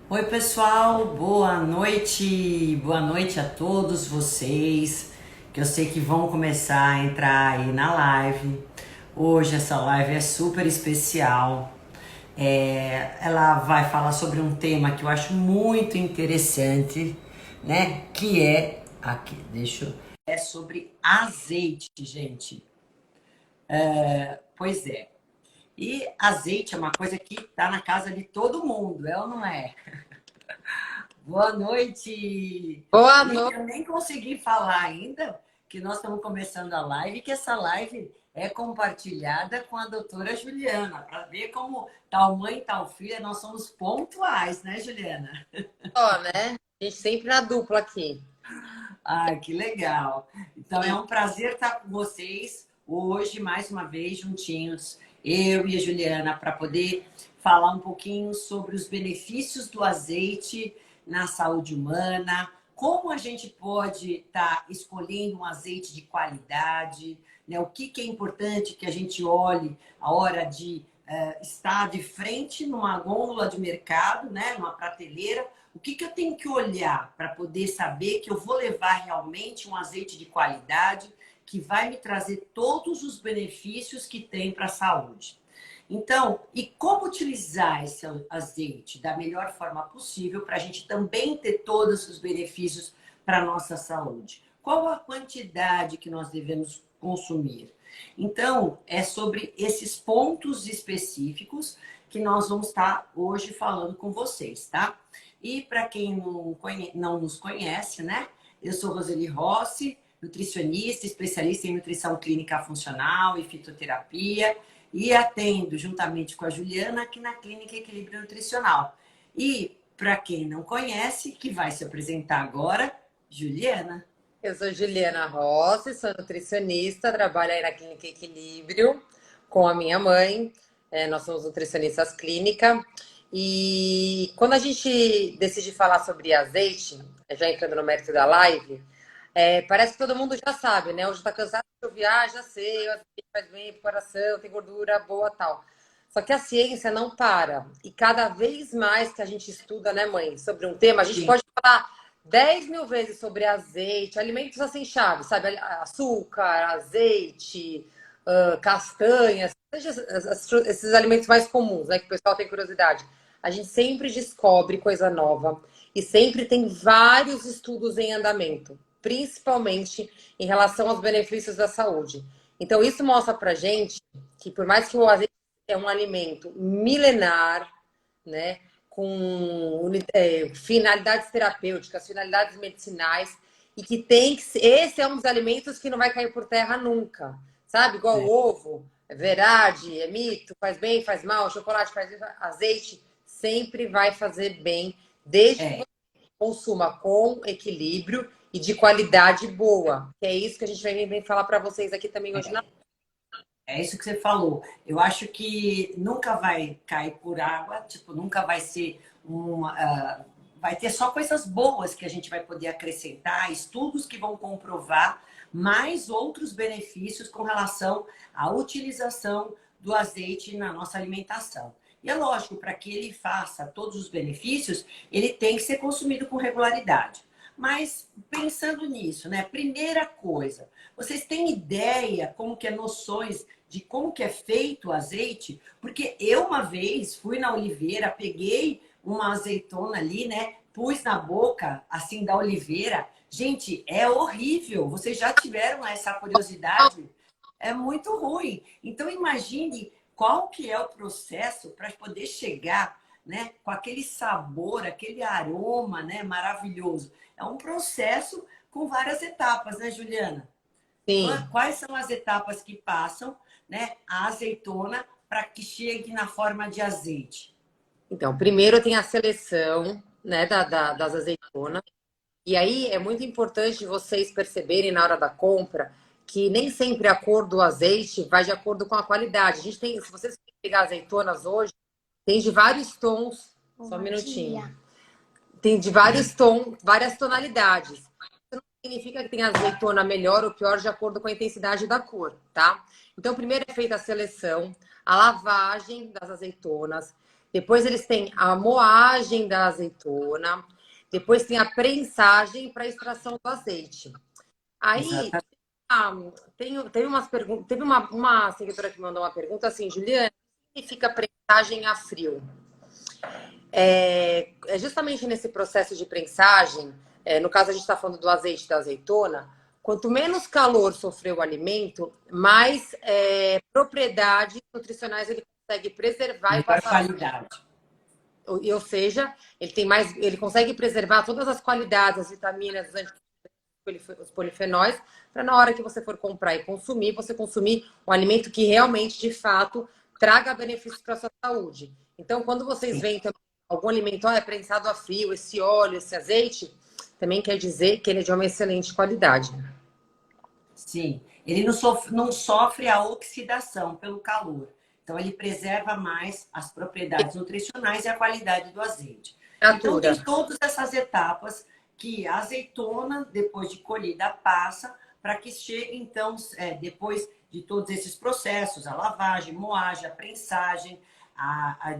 Oi, pessoal, boa noite a todos vocês, que eu sei que vão começar a entrar aí na live. Hoje essa live é super especial. Ela vai falar sobre um tema que eu acho muito interessante, né? Que é aqui, é sobre azeite, gente. Pois é. E azeite é uma coisa que tá na casa de todo mundo, é ou não é? Boa noite! Boa Gente, noite. eu nem consegui falar ainda que nós estamos começando a live, que essa live é compartilhada com a doutora Juliana, para ver como tal mãe, tal filha, nós somos pontuais, né, Juliana? Só, né? A gente sempre na dupla aqui. Ai, que legal! Então é um prazer estar com vocês hoje, mais uma vez, juntinhos, eu e a Juliana, para poder falar um pouquinho sobre os benefícios do azeite na saúde humana, como a gente pode estar escolhendo um azeite de qualidade, né? O que é importante que a gente olhe a hora de estar de frente numa gôndola de mercado, né? Numa prateleira, o que eu tenho que olhar para poder saber que eu vou levar realmente um azeite de qualidade que vai me trazer todos os benefícios que tem para a saúde? Então, e como utilizar esse azeite da melhor forma possível para a gente também ter todos os benefícios para a nossa saúde? Qual a quantidade que nós devemos consumir? Então, é sobre esses pontos específicos que nós vamos estar hoje falando com vocês, tá? E para quem não nos conhece, né? Eu sou Roseli Rossi, nutricionista, especialista em nutrição clínica funcional e fitoterapia, e atendo juntamente com a Juliana aqui na Clínica Equilíbrio Nutricional. E para quem não conhece, que vai se apresentar agora, Juliana. Eu sou Juliana Rossi, sou nutricionista, trabalho aí na Clínica Equilíbrio com a minha mãe. Nós somos nutricionistas clínica. E quando a gente decide falar sobre azeite, já entrando no mérito da live, parece que todo mundo já sabe, né? Hoje tá cansado de ouvir, já sei, o azeite faz bem pro coração, tem gordura boa tal. Só que a ciência não para. E cada vez mais que a gente estuda, né, mãe, sobre um tema, a gente Sim. pode falar 10 mil vezes sobre azeite, alimentos assim chave, sabe? Açúcar, azeite, castanhas, esses alimentos mais comuns, né? Que o pessoal tem curiosidade. A gente sempre descobre coisa nova e sempre tem vários estudos em andamento, principalmente em relação aos benefícios da saúde. Então, isso mostra pra gente que, por mais que o azeite é um alimento milenar, né? Com finalidades terapêuticas, finalidades medicinais, e que tem que ser, esse é um dos alimentos que não vai cair por terra nunca, sabe? Igual o ovo, é verdade, é mito, faz bem, faz mal, chocolate faz bem, azeite sempre vai fazer bem, desde que É, você consuma com equilíbrio e de qualidade boa. Que é isso que a gente vai falar para vocês aqui também hoje na. é isso que você falou. Eu acho que nunca vai cair por água, tipo, nunca vai ser uma. Vai ter só coisas boas que a gente vai poder acrescentar, estudos que vão comprovar mais outros benefícios com relação à utilização do azeite na nossa alimentação. E é lógico, para que ele faça todos os benefícios, ele tem que ser consumido com regularidade. Mas pensando nisso, né? Primeira coisa, vocês têm ideia como que é noções de como que é feito o azeite? Porque eu uma vez fui na oliveira, peguei uma azeitona ali, né? Pus na boca, assim, da oliveira. Gente, é horrível. Vocês já tiveram essa curiosidade? É muito ruim. Então imagine qual que é o processo para poder chegar, né, com aquele sabor, aquele aroma, né, maravilhoso. É um processo com várias etapas, né, Juliana? Sim. Quais são as etapas que passam, né, a azeitona para que chegue na forma de azeite? Então, primeiro tem a seleção, né, das azeitonas. E aí é muito importante vocês perceberem na hora da compra que nem sempre a cor do azeite vai de acordo com a qualidade. A gente tem, se vocês pegar azeitonas hoje, tem de vários tons. Só um minutinho. Tem de vários tons, várias tonalidades. Isso não significa que tem azeitona melhor ou pior de acordo com a intensidade da cor, tá? Então, primeiro é feita a seleção, a lavagem das azeitonas. depois eles têm a moagem da azeitona, depois tem a prensagem para extração do azeite. Aí, Exatamente. teve umas perguntas, teve uma seguidora que mandou uma pergunta assim, Juliana, o que significa prensagem a frio? É justamente nesse processo de prensagem, no caso a gente está falando do azeite da azeitona, quanto menos calor sofreu o alimento, mais propriedades nutricionais ele consegue preservar e Melhor passar. qualidade. Ou seja, ele tem mais, ele consegue preservar todas as qualidades, as vitaminas, os polifenóis, para na hora que você for comprar e consumir, você consumir um alimento que realmente, de fato, traga benefícios para a sua saúde. Então, quando vocês Sim. veem também algum alimento, é prensado a frio, esse óleo, esse azeite, também quer dizer que ele é de uma excelente qualidade. Sim, ele não sofre a oxidação pelo calor. Então, ele preserva mais as propriedades nutricionais e a qualidade do azeite. Então, Natura. tem todas essas etapas que a azeitona, depois de colhida, passa para que chegue, então, depois de todos esses processos, a lavagem, moagem, a prensagem,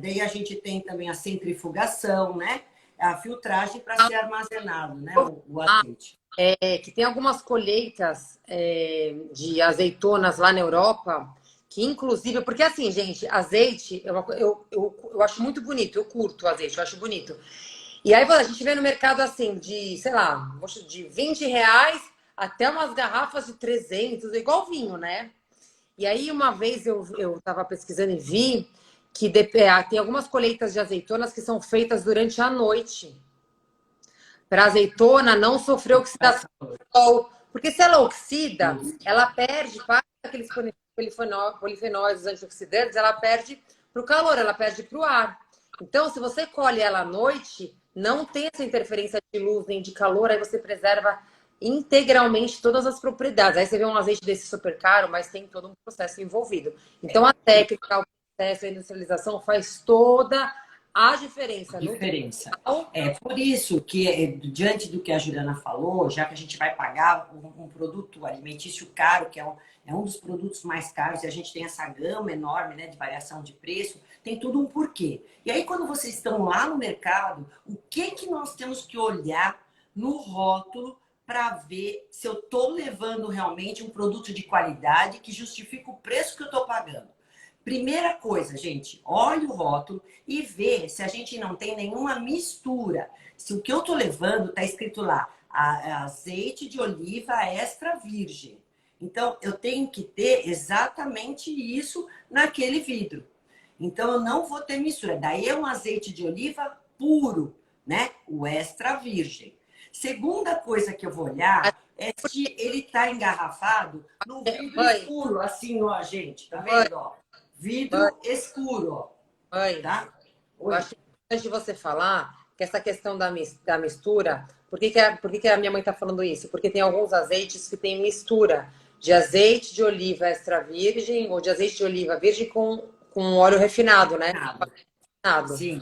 daí a gente tem também a centrifugação, né? A filtragem para ser armazenado, né? O azeite. Que tem algumas colheitas de azeitonas lá na Europa, que inclusive, porque assim, gente, azeite, eu acho muito bonito, eu curto o azeite, eu acho bonito. E aí a gente vê no mercado assim, de, sei lá, de R$ 20 até umas garrafas de 300, igual vinho, né? E aí uma vez eu tava pesquisando e vi que tem algumas colheitas de azeitonas que são feitas durante a noite para a azeitona não sofrer oxidação do sol. Porque se ela oxida, ela perde parte daqueles polifenóis, os antioxidantes, ela perde para o calor, ela perde para o ar. Então, se você colhe ela à noite, não tem essa interferência de luz nem de calor, aí você preserva integralmente todas as propriedades. Aí você vê um azeite desse super caro, mas tem todo um processo envolvido. Então, a técnica, o processo, a industrialização faz toda a diferença Diferença. nutricional. É por isso que, diante do que a Juliana falou, já que a gente vai pagar um produto alimentício caro, que é um dos produtos mais caros, e a gente tem essa gama enorme, né, de variação de preço, tem tudo um porquê. E aí, quando vocês estão lá no mercado, o que nós temos que olhar no rótulo para ver se eu estou levando realmente um produto de qualidade que justifica o preço que eu estou pagando? Primeira coisa, gente, olha o rótulo e vê se a gente não tem nenhuma mistura. Se o que eu tô levando tá escrito lá, azeite de oliva extra virgem. Então, eu tenho que ter exatamente isso naquele vidro. Então, eu não vou ter mistura. Daí é um azeite de oliva puro, né? O extra virgem. Segunda coisa que eu vou olhar é se ele tá engarrafado no vidro Mãe, escuro, assim, ó, gente. Tá mãe, vendo, ó? mãe, Vidro escuro, ó, mãe. tá? Eu Oi. acho importante você falar que essa questão da mistura, por que a minha mãe está falando isso? Porque tem alguns azeites que tem mistura de azeite de oliva extra virgem ou de azeite de oliva virgem com óleo refinado, né? Nada. Refinado. Sim.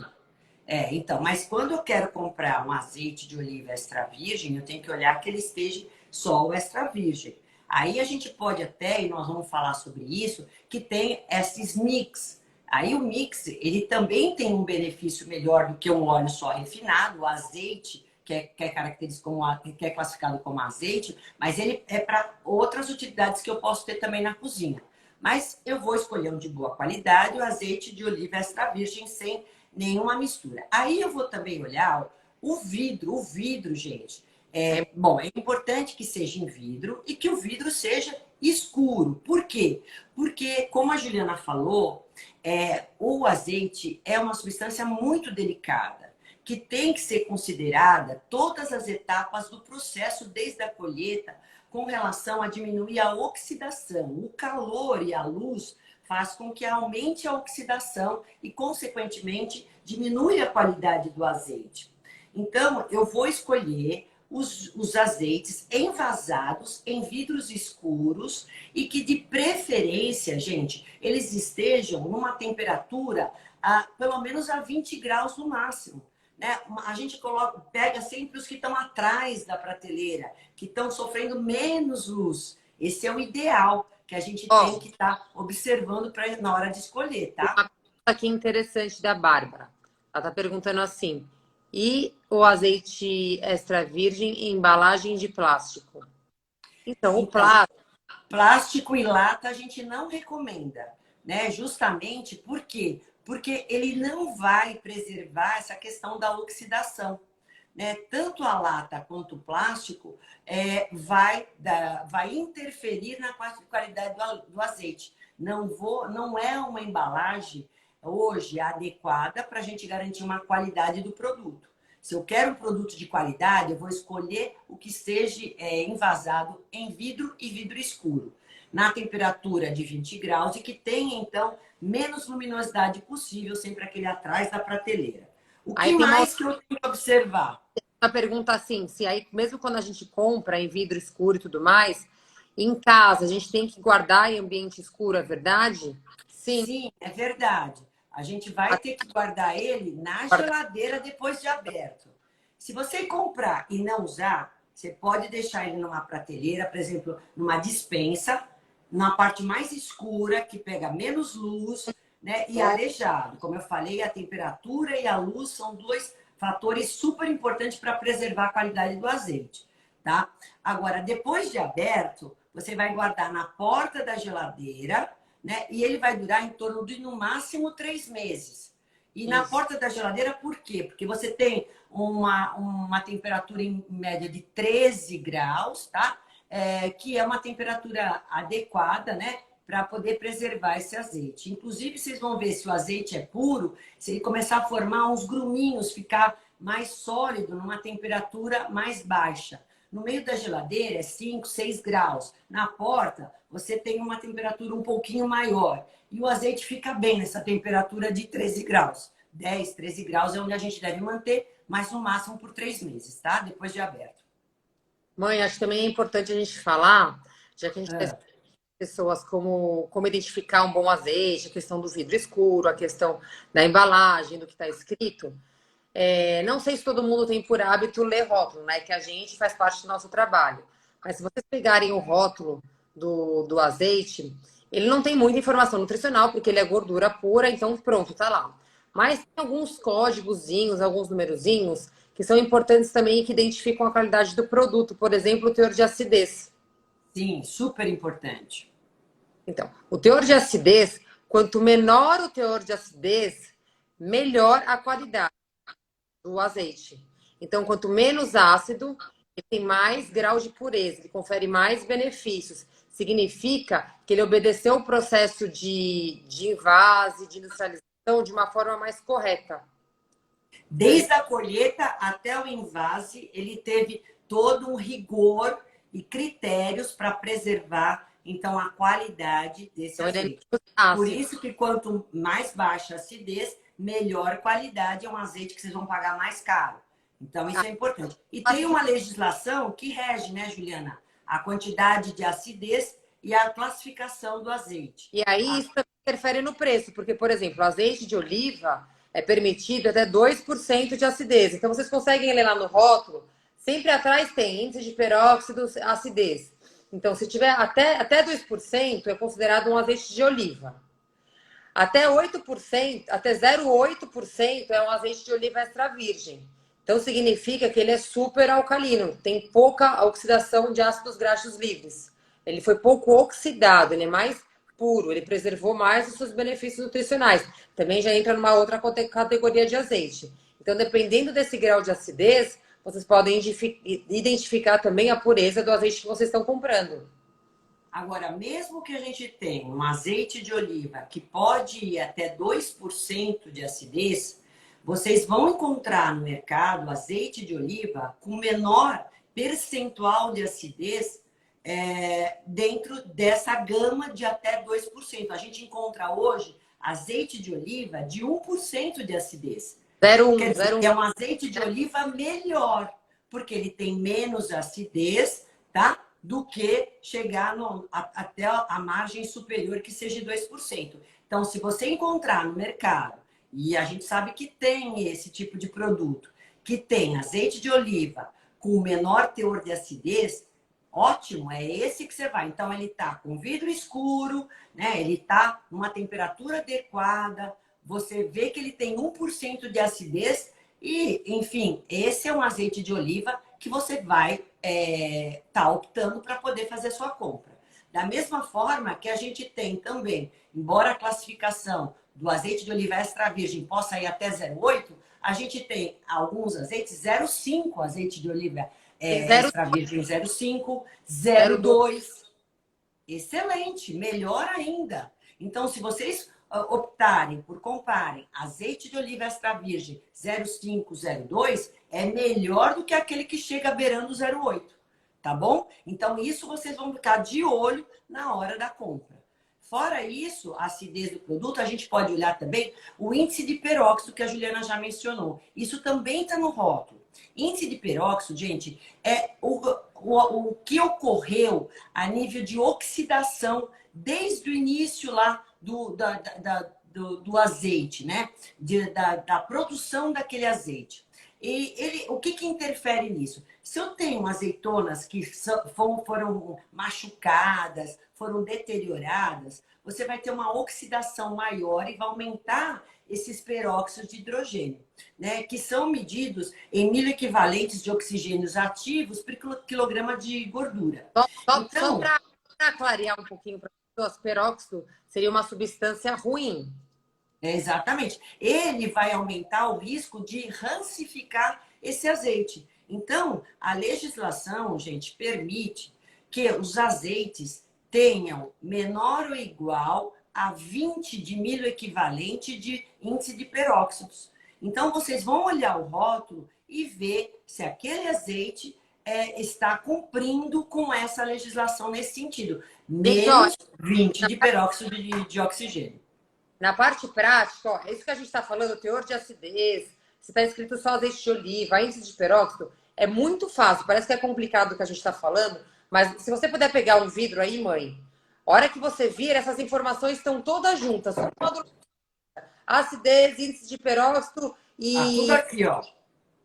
Então, mas quando eu quero comprar um azeite de oliva extra virgem, eu tenho que olhar que ele esteja só o extra virgem. Aí a gente pode até, e nós vamos falar sobre isso, que tem esses mix. Aí o mix, ele também tem um benefício melhor do que um óleo só refinado, o azeite, que é característico que é classificado como azeite, mas ele é para outras utilidades que eu posso ter também na cozinha. Mas eu vou escolher um de boa qualidade, o azeite de oliva extra virgem sem nenhuma mistura. Aí eu vou também olhar o vidro, gente. Bom, é importante que seja em vidro e que o vidro seja escuro. Por quê? Porque, como a Juliana falou, o azeite é uma substância muito delicada, que tem que ser considerada todas as etapas do processo, desde a colheita, com relação a diminuir a oxidação. O calor e a luz faz com que aumente a oxidação e, consequentemente, diminui a qualidade do azeite. Então, eu vou escolher os azeites envasados em vidros escuros e que, de preferência, gente, eles estejam numa temperatura pelo menos a 20 graus no máximo. Né? A gente pega sempre os que estão atrás da prateleira, que estão sofrendo menos luz. Esse é o ideal que a gente tem que estar observando na hora de escolher, tá? aqui interessante da Bárbara. Ela está perguntando assim: e o azeite extra virgem em embalagem de plástico? Então, o Então, plástico. plástico e lata a gente não recomenda, né? Justamente por quê? Porque ele não vai preservar essa questão da oxidação, né? Tanto a lata quanto o plástico vai interferir na qualidade do azeite. Não é uma embalagem hoje adequada para a gente garantir uma qualidade do produto. Se eu quero um produto de qualidade, eu vou escolher o que esteja envasado em vidro e vidro escuro, na temperatura de 20 graus e que tenha, então, menos luminosidade possível, sempre aquele atrás da prateleira. O que Aí tem uma mais que eu tenho que observar? pergunta assim: se aí, mesmo quando a gente compra em vidro escuro e tudo mais, em casa a gente tem que guardar em ambiente escuro, é verdade? Sim. Sim, é verdade. A gente vai ter que guardar ele na Guardar. geladeira depois de aberto. Se você comprar e não usar, você pode deixar ele numa prateleira, por exemplo, numa despensa, na parte mais escura, que pega menos luz, né? E arejado. Como eu falei, a temperatura e a luz são dois fatores super importantes para preservar a qualidade do azeite, tá? Agora, depois de aberto, você vai guardar na porta da geladeira, né? E ele vai durar em torno de, no máximo, 3 meses. E na Isso. porta da geladeira, por quê? Porque você tem uma temperatura em média de 13 graus, tá? Que é uma temperatura adequada, né? Para poder preservar esse azeite. Inclusive, vocês vão ver se o azeite é puro, se ele começar a formar uns gruminhos, ficar mais sólido numa temperatura mais baixa. No meio da geladeira é 5, 6 graus. Na porta, você tem uma temperatura um pouquinho maior. E o azeite fica bem nessa temperatura de 13 graus. 10, 13 graus é onde a gente deve manter, mas no máximo por 3 meses, tá? Depois de aberto. Mãe, acho que também é importante a gente falar, já que a gente está É. pessoas como identificar um bom azeite, a questão do vidro escuro, a questão da embalagem, do que está escrito. Não sei se todo mundo tem por hábito ler rótulo, né? Que a gente faz parte do nosso trabalho. Mas se vocês pegarem o rótulo do azeite, ele não tem muita informação nutricional, porque ele é gordura pura, então pronto, tá lá. Mas tem alguns códigozinhos, alguns numerozinhos, que são importantes também e que identificam a qualidade do produto. Por exemplo, o teor de acidez. Sim, super importante. Então, o teor de acidez, quanto menor o teor de acidez, melhor a qualidade do azeite. Então, quanto menos ácido, ele tem mais grau de pureza, ele confere mais benefícios. Significa que ele obedeceu o processo de invase, de industrialização de uma forma mais correta. Desde a colheita até o invase, ele teve todo um rigor e critérios para preservar, então, a qualidade desse Então, ele é azeite. menos Por ácido. isso que quanto mais baixa a acidez, melhor qualidade, é um azeite que vocês vão pagar mais caro. Então, isso é importante. E tem uma legislação que rege, né, Juliana? A quantidade de acidez e a classificação do azeite. E aí isso interfere no preço, porque, por exemplo, o azeite de oliva é permitido até 2% de acidez. Então, vocês conseguem ler lá no rótulo, sempre atrás tem índice de peróxido, acidez. Então, se tiver até 2%, é considerado um azeite de oliva. Até 8%, até 0,8% é um azeite de oliva extra virgem. Então, significa que ele é super alcalino, tem pouca oxidação de ácidos graxos livres. Ele foi pouco oxidado, ele é mais puro, ele preservou mais os seus benefícios nutricionais. Também já entra numa outra categoria de azeite. Então, dependendo desse grau de acidez, vocês podem identificar também a pureza do azeite que vocês estão comprando. Agora, mesmo que a gente tenha um azeite de oliva que pode ir até 2% de acidez, vocês vão encontrar no mercado azeite de oliva com menor percentual de acidez dentro dessa gama de até 2%. A gente encontra hoje azeite de oliva de 1% de acidez. Quer 0,1, dizer, 0,1. é um azeite de oliva melhor, porque ele tem menos acidez, tá? Do que chegar até a margem superior, que seja de 2%. Então, se você encontrar no mercado, e a gente sabe que tem esse tipo de produto, que tem azeite de oliva com menor teor de acidez, ótimo, é esse que você vai. Então, ele tá com vidro escuro, né? Ele tá numa temperatura adequada, você vê que ele tem 1% de acidez e, enfim, esse é um azeite de oliva que você vai tá optando para poder fazer sua compra. Da mesma forma que a gente tem também, embora a classificação do azeite de oliva extra virgem possa ir até 0,8, a gente tem alguns azeites 0,5, azeite de oliva Zero, extra virgem 0,5, zero dois. 0,2. Excelente, melhor ainda. Então, se vocês optarem por comprarem azeite de oliva extra virgem 0,5, 0,2, é melhor do que aquele que chega beirando 0,8, tá bom? Então, isso vocês vão ficar de olho na hora da compra. Fora isso, a acidez do produto, a gente pode olhar também o índice de peróxido que a Juliana já mencionou. Isso também está no rótulo. Índice de peróxido, gente, é o que ocorreu a nível de oxidação desde o início lá do azeite, né? Da produção daquele azeite. E o que interfere nisso? Se eu tenho azeitonas que foram machucadas, foram deterioradas, você vai ter uma oxidação maior e vai aumentar esses peróxidos de hidrogênio, né? Que são medidos em 1000 equivalentes de oxigênios ativos por quilograma de gordura. Só para clarear um pouquinho para as pessoas, peróxido seria uma substância ruim. Exatamente. Ele vai aumentar o risco de rancificar esse azeite. Então, a legislação, gente, permite que os azeites tenham menor ou igual a 20 de 1000 equivalente de índice de peróxidos. Então, vocês vão olhar o rótulo e ver se aquele azeite está cumprindo com essa legislação nesse sentido. Menos 20 de peróxido de oxigênio. Na parte prática, ó, é isso que a gente está falando, teor de acidez, se está escrito só azeite de oliva, índice de peróxido, é muito fácil. Parece que é complicado o que a gente está falando, mas se você puder pegar um vidro aí, mãe, a hora que você vir, essas informações estão todas juntas. Acidez, índice de peróxido e... Tudo aqui, ó.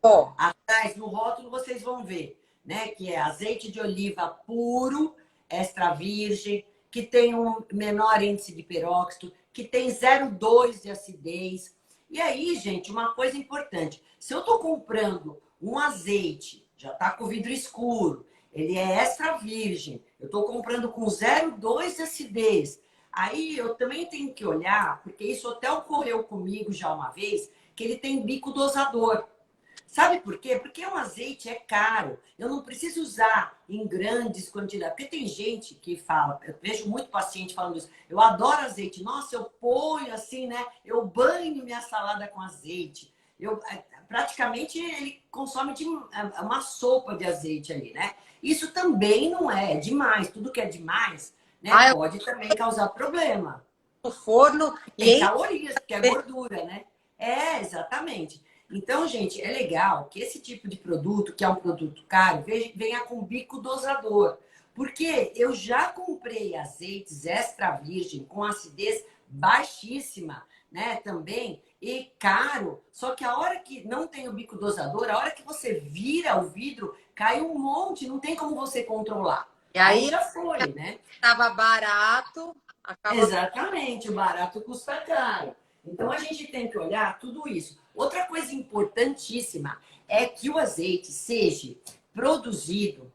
Ó. Atrás, no rótulo, vocês vão ver, né? Que é azeite de oliva puro, extra virgem, que tem um menor índice de peróxido, que tem 0,2 de acidez. E aí, gente, uma coisa importante. Se eu estou comprando um azeite, já está com vidro escuro, ele é extra virgem, eu estou comprando com 0,2 de acidez. Aí eu também tenho que olhar, porque isso até ocorreu comigo já uma vez, que ele tem bico dosador. Sabe por quê? Porque um azeite é caro. Eu não preciso usar em grandes quantidades. Porque tem gente que fala, eu vejo muito paciente falando isso. Eu adoro azeite. Nossa, eu ponho assim, né? Eu banho minha salada com azeite. Praticamente ele consome uma sopa de azeite ali, né? Isso também não é demais. Tudo que é demais, né? Pode também causar problema. No forno Tem calorias, que é gordura, né? Exatamente. Então, gente, é legal que esse tipo de produto, que é um produto caro, venha com bico dosador. Porque eu já comprei azeites extra virgem com acidez baixíssima, né, também, e caro. Só que a hora que não tem o bico dosador, a hora que você vira o vidro, cai um monte, não tem como você controlar. E aí já foi, né? Tava barato. Exatamente, o barato custa caro. Então, a gente tem que olhar tudo isso. Outra coisa importantíssima é que o azeite seja produzido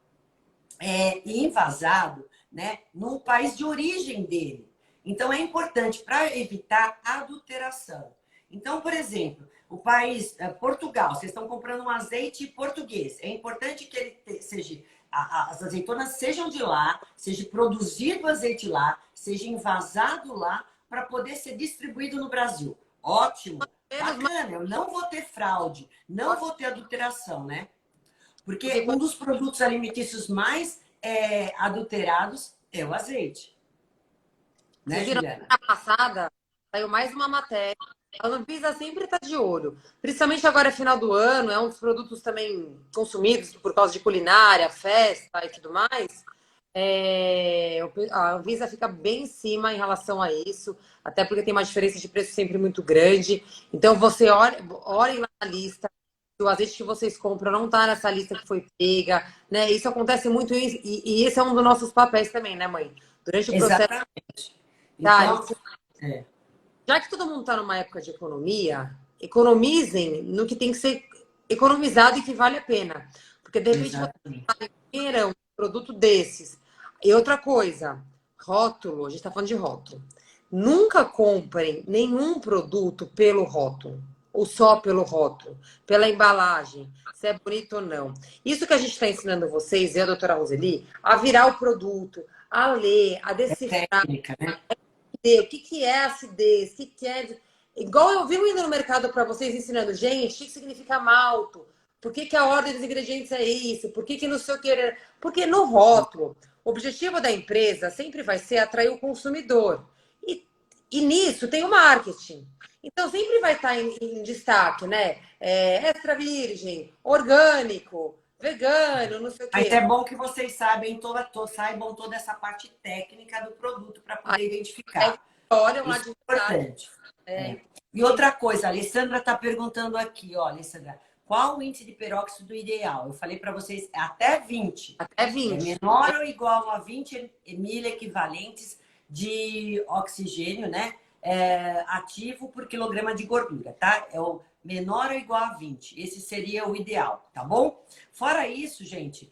e envasado, né, no país de origem dele. Então, é importante para evitar adulteração. Então, por exemplo, o país Portugal, vocês estão comprando um azeite português. É importante que ele seja... As azeitonas sejam de lá, seja produzido o azeite lá, seja envasado lá, para poder ser distribuído no Brasil. Ótimo, bacana, eu não vou ter fraude, não vou ter adulteração, né? Porque um dos produtos alimentícios mais adulterados é o azeite. Né, Juliana? Na passada, saiu mais uma matéria. A Anvisa sempre está de olho. Principalmente agora, final do ano, é um dos produtos também consumidos por causa de culinária, festa e tudo mais. A Anvisa fica bem em cima em relação a isso, até porque tem uma diferença de preço sempre muito grande. Então, você olhem lá na lista, se o azeite que vocês compram não está nessa lista que foi pega, né? Isso acontece muito e esse é um dos nossos papéis também, né, mãe? Durante o processo... Exatamente. Então, já que todo mundo está numa época de economia, economizem no que tem que ser economizado e que vale a pena. Porque, de repente, você Exatamente. queira um produto desses. E outra coisa, rótulo, a gente está falando de rótulo. Nunca comprem nenhum produto pelo rótulo, ou só pelo rótulo, pela embalagem, se é bonito ou não. Isso que a gente está ensinando vocês, e a doutora Roseli, a virar o produto, a ler, a É decifrar técnica, né? o que que é acidez, o que que é... Igual eu vivo indo no mercado para vocês ensinando, gente, o que significa malto? Por que que a ordem dos ingredientes é isso? Por que que não sei o que... Porque no rótulo, o objetivo da empresa sempre vai ser atrair o consumidor. E nisso tem o marketing. Então sempre vai estar em destaque, né? Extra virgem, orgânico, vegano, não sei o Mas quê. é bom que vocês saibam toda essa parte técnica do produto para poder Aí identificar. olham lá Isso de é verdade. importante. É. E outra coisa, a Alessandra está perguntando aqui, ó, Alessandra, qual o índice de peróxido ideal? Eu falei para vocês, é até 20. Até É 20. menor ou igual a 20 mil equivalentes de oxigênio, né? Ativo por quilograma de gordura, tá? É o menor ou igual a 20. Esse seria o ideal, tá bom? Fora isso, gente,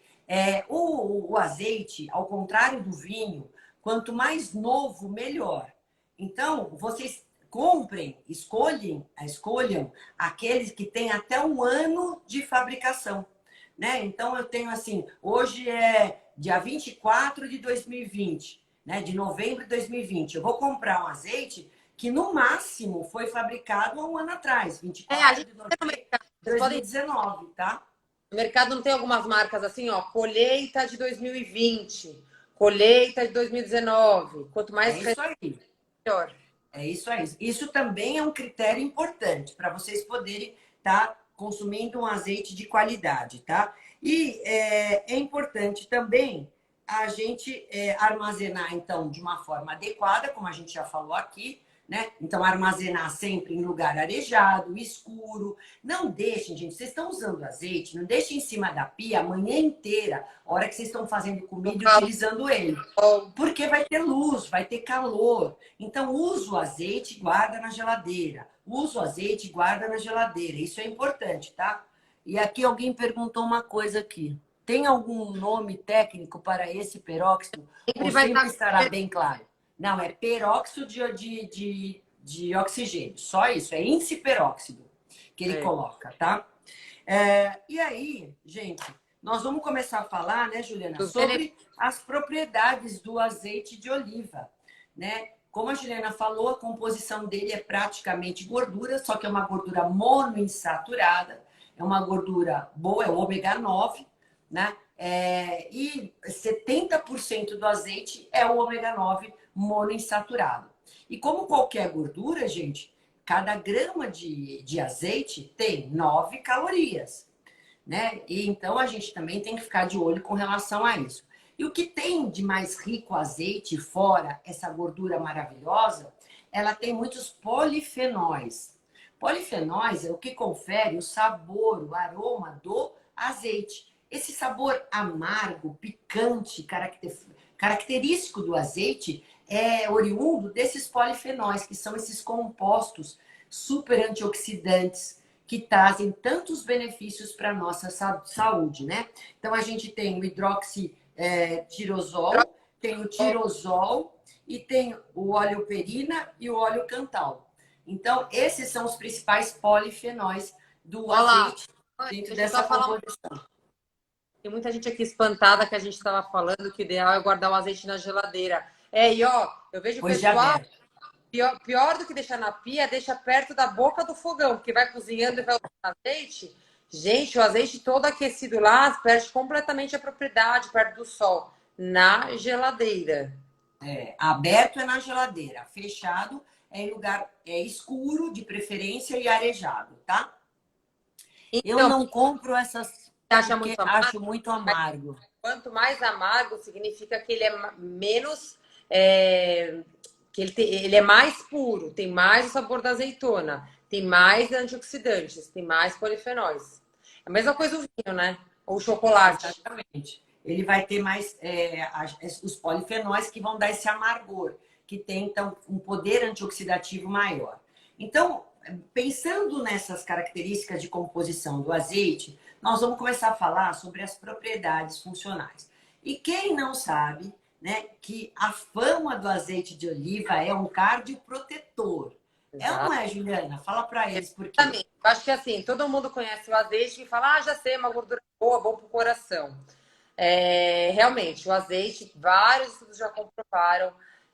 o azeite, ao contrário do vinho, quanto mais novo, melhor. Então, vocês comprem, escolham aqueles que têm até um ano de fabricação, né? Então, eu tenho assim, hoje é dia 24 de 2020, né? De novembro de 2020. Eu vou comprar um azeite que, no máximo, foi fabricado há um ano atrás, A 24 gente de tem no novembro mercado. de Vocês podem. 2019, tá? No mercado não tem algumas marcas assim, ó, colheita de 2020, colheita de 2019. Quanto mais É recente, isso aí. melhor. É isso aí. Isso também é um critério importante para vocês poderem estar consumindo um azeite de qualidade, tá? E é importante também a gente armazenar, então, de uma forma adequada, como a gente já falou aqui, né? Então, armazenar sempre em lugar arejado, escuro. Não deixem, gente, vocês estão usando azeite, não deixem em cima da pia a manhã inteira, a hora que vocês estão fazendo No comida e calor, utilizando ele. Porque vai ter luz, vai ter calor. Então, usa o azeite e guarda na geladeira. Usa o azeite e guarda na geladeira. Isso é importante, tá? E aqui alguém perguntou uma coisa aqui. Tem algum nome técnico para esse peróxido? Ou sempre vai sempre estar. estará bem claro? Não, é peróxido de oxigênio. Só isso. É índice peróxido que ele É. coloca, tá? E aí, gente, nós vamos começar a falar, né, Juliana, Dos benefícios. sobre as propriedades do azeite de oliva, né? Como a Juliana falou, a composição dele é praticamente gordura, só que é uma gordura monoinsaturada, é uma gordura boa, é o ômega 9, né? E 70% do azeite é o ômega 9 monoinsaturado. E como qualquer gordura, gente, cada grama de azeite tem 9 calorias, né? E então a gente também tem que ficar de olho com relação a isso. E o que tem de mais rico azeite, fora essa gordura maravilhosa, ela tem muitos polifenóis. Polifenóis é o que confere o sabor, o aroma do azeite. Esse sabor amargo, picante, característico do azeite é oriundo desses polifenóis, que são esses compostos super antioxidantes que trazem tantos benefícios para a nossa saúde, né? Então, a gente tem o hidroxitirosol, tem o tirosol e tem o óleo perina e o óleo cantal. Então, esses são os principais polifenóis do Olha lá. azeite dentro Deixa eu dessa só falar. composição. Tem muita gente aqui espantada que a gente estava falando que o ideal é guardar o azeite na geladeira. E ó, eu vejo o Pois de pessoal. aberto. Pior do que deixar na pia, deixa perto da boca do fogão, porque vai cozinhando e vai usando azeite. Gente, o azeite todo aquecido lá perde completamente a propriedade perto do sol. Na geladeira. Aberto é na geladeira, fechado é em lugar escuro, de preferência, e arejado, tá? Eu Então, não compro essas você acha porque muito amargo? acho muito amargo. Quanto mais amargo, significa que ele é menos. Que ele é mais puro, tem mais o sabor da azeitona, tem mais antioxidantes, tem mais polifenóis. É a mesma coisa o vinho, né? Ou o chocolate. Exatamente. Ele vai ter mais os polifenóis que vão dar esse amargor. que tem, então, um poder antioxidativo maior. Então, pensando nessas características de composição do azeite, nós vamos começar a falar sobre as propriedades funcionais. E quem não sabe, né, que a fama do azeite de oliva é um cardioprotetor. É ou não Exato. é, Juliana? Fala para eles por quê. Exatamente. Eu acho que assim, todo mundo conhece o azeite e fala, ah, já sei, é uma gordura boa, bom para o coração. Realmente, o azeite, vários estudos já comprovaram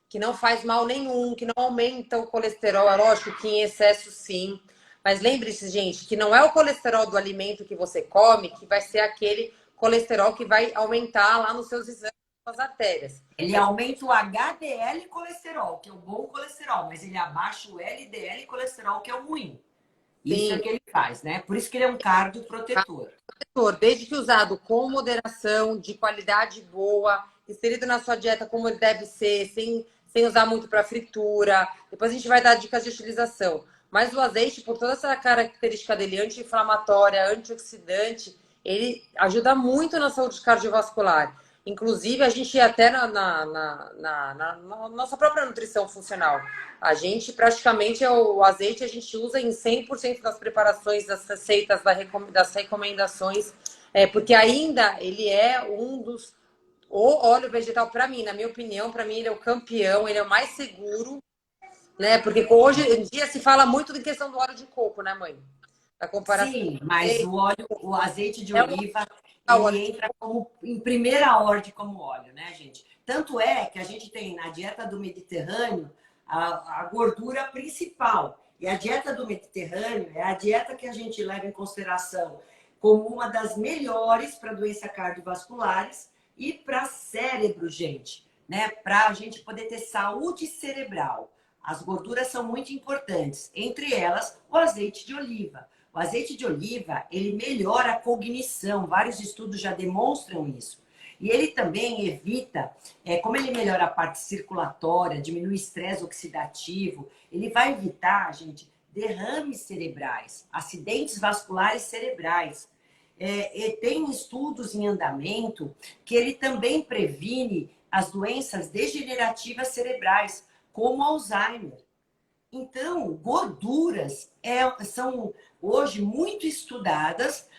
que não faz mal nenhum, que não aumenta o colesterol. É lógico que em excesso sim. Mas lembre-se, gente, que não é o colesterol do alimento que você come que vai ser aquele colesterol que vai aumentar lá nos seus exames, nas suas artérias. Ele aumenta o HDL colesterol, que é o bom colesterol, mas ele abaixa o LDL colesterol, que é o ruim. Isso é Sim, que ele faz, né? Por isso que ele é um cardioprotetor. desde que usado com moderação, de qualidade boa, inserido na sua dieta como ele deve ser, sem usar muito para fritura. Depois a gente vai dar dicas de utilização. Mas o azeite, por toda essa característica dele anti-inflamatória, antioxidante, ele ajuda muito na saúde cardiovascular. Inclusive, a gente até na nossa própria nutrição funcional. A gente praticamente, o azeite a gente usa em 100% das preparações, das receitas, das recomendações, porque ainda ele é um dos... O óleo vegetal, para mim, na minha opinião, para mim ele é o campeão, ele é o mais seguro, né? Porque hoje em dia se fala muito em questão do óleo de coco, né, mãe? Da comparação. Sim, mas o óleo, o azeite de É o oliva, óleo ele de entra como em primeira ordem como óleo, né, gente? Tanto é que a gente tem na dieta do Mediterrâneo a gordura principal. E a dieta do Mediterrâneo é a dieta que a gente leva em consideração como uma das melhores para doenças cardiovasculares e para cérebro, gente, né? Para a gente poder ter saúde cerebral. As gorduras são muito importantes, entre elas o azeite de oliva. O azeite de oliva, ele melhora a cognição, vários estudos já demonstram isso. E ele também evita, como ele melhora a parte circulatória, diminui o estresse oxidativo, ele vai evitar, gente, derrames cerebrais, acidentes vasculares cerebrais. E tem estudos em andamento que ele também previne as doenças degenerativas cerebrais, como Alzheimer. Então, gorduras são hoje muito estudadas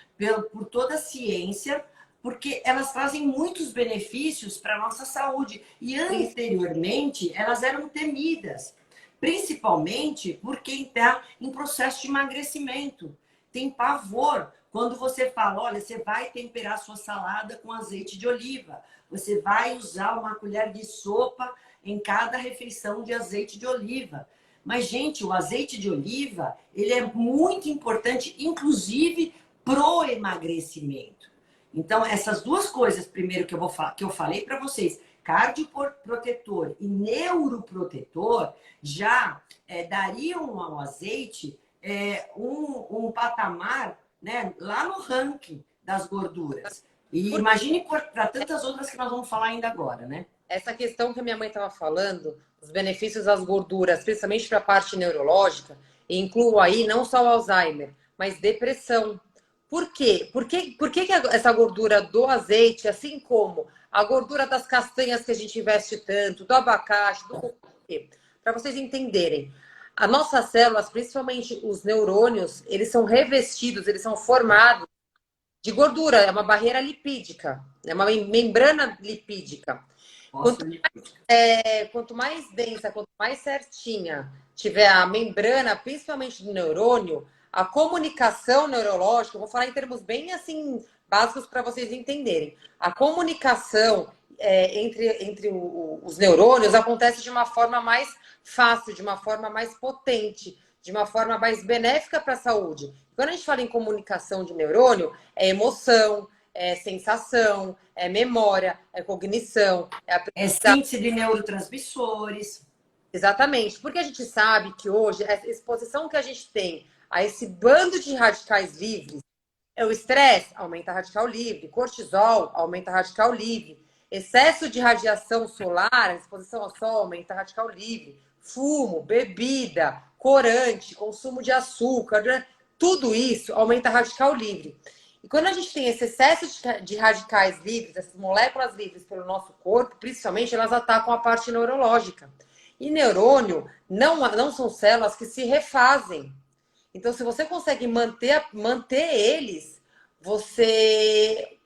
por toda a ciência, porque elas trazem muitos benefícios para a nossa saúde. E anteriormente, elas eram temidas, principalmente por quem está em processo de emagrecimento. Tem pavor quando você fala, olha, você vai temperar sua salada com azeite de oliva, você vai usar uma colher de sopa em cada refeição de azeite de oliva. Mas, gente, o azeite de oliva, ele é muito importante, inclusive, pro emagrecimento. Então, essas duas coisas, primeiro que eu falei para vocês, cardioprotetor e neuroprotetor, já dariam ao azeite um patamar, né, lá no ranking das gorduras. E imagine para tantas outras que nós vamos falar ainda agora, né? Essa questão que a minha mãe estava falando, os benefícios das gorduras, principalmente para a parte neurológica, e incluo aí não só o Alzheimer, mas depressão. Por quê? Por que essa gordura do azeite, assim como a gordura das castanhas que a gente investe tanto, do abacate, do coco, para vocês entenderem, as nossas células, principalmente os neurônios, eles são revestidos, eles são formados de gordura, é uma barreira lipídica, é uma membrana lipídica. Quanto, quanto mais densa, quanto mais certinha tiver a membrana, principalmente do neurônio, a comunicação neurológica, eu vou falar em termos bem assim básicos para vocês entenderem. A comunicação entre os neurônios acontece de uma forma mais fácil, de uma forma mais potente, de uma forma mais benéfica para a saúde. Quando a gente fala em comunicação de neurônio, é emoção, é sensação, é memória, é cognição, é aprendizagem. Síntese de neurotransmissores. Exatamente, porque a gente sabe que hoje essa exposição que a gente tem a esse bando de radicais livres, o estresse aumenta radical livre, cortisol aumenta radical livre, excesso de radiação solar, exposição ao sol aumenta radical livre, fumo, bebida, corante, consumo de açúcar, tudo isso aumenta radical livre. E quando a gente tem esse excesso de radicais livres, essas moléculas livres pelo nosso corpo, principalmente, elas atacam a parte neurológica. E neurônio não são células que se refazem. Então, se você consegue manter eles, você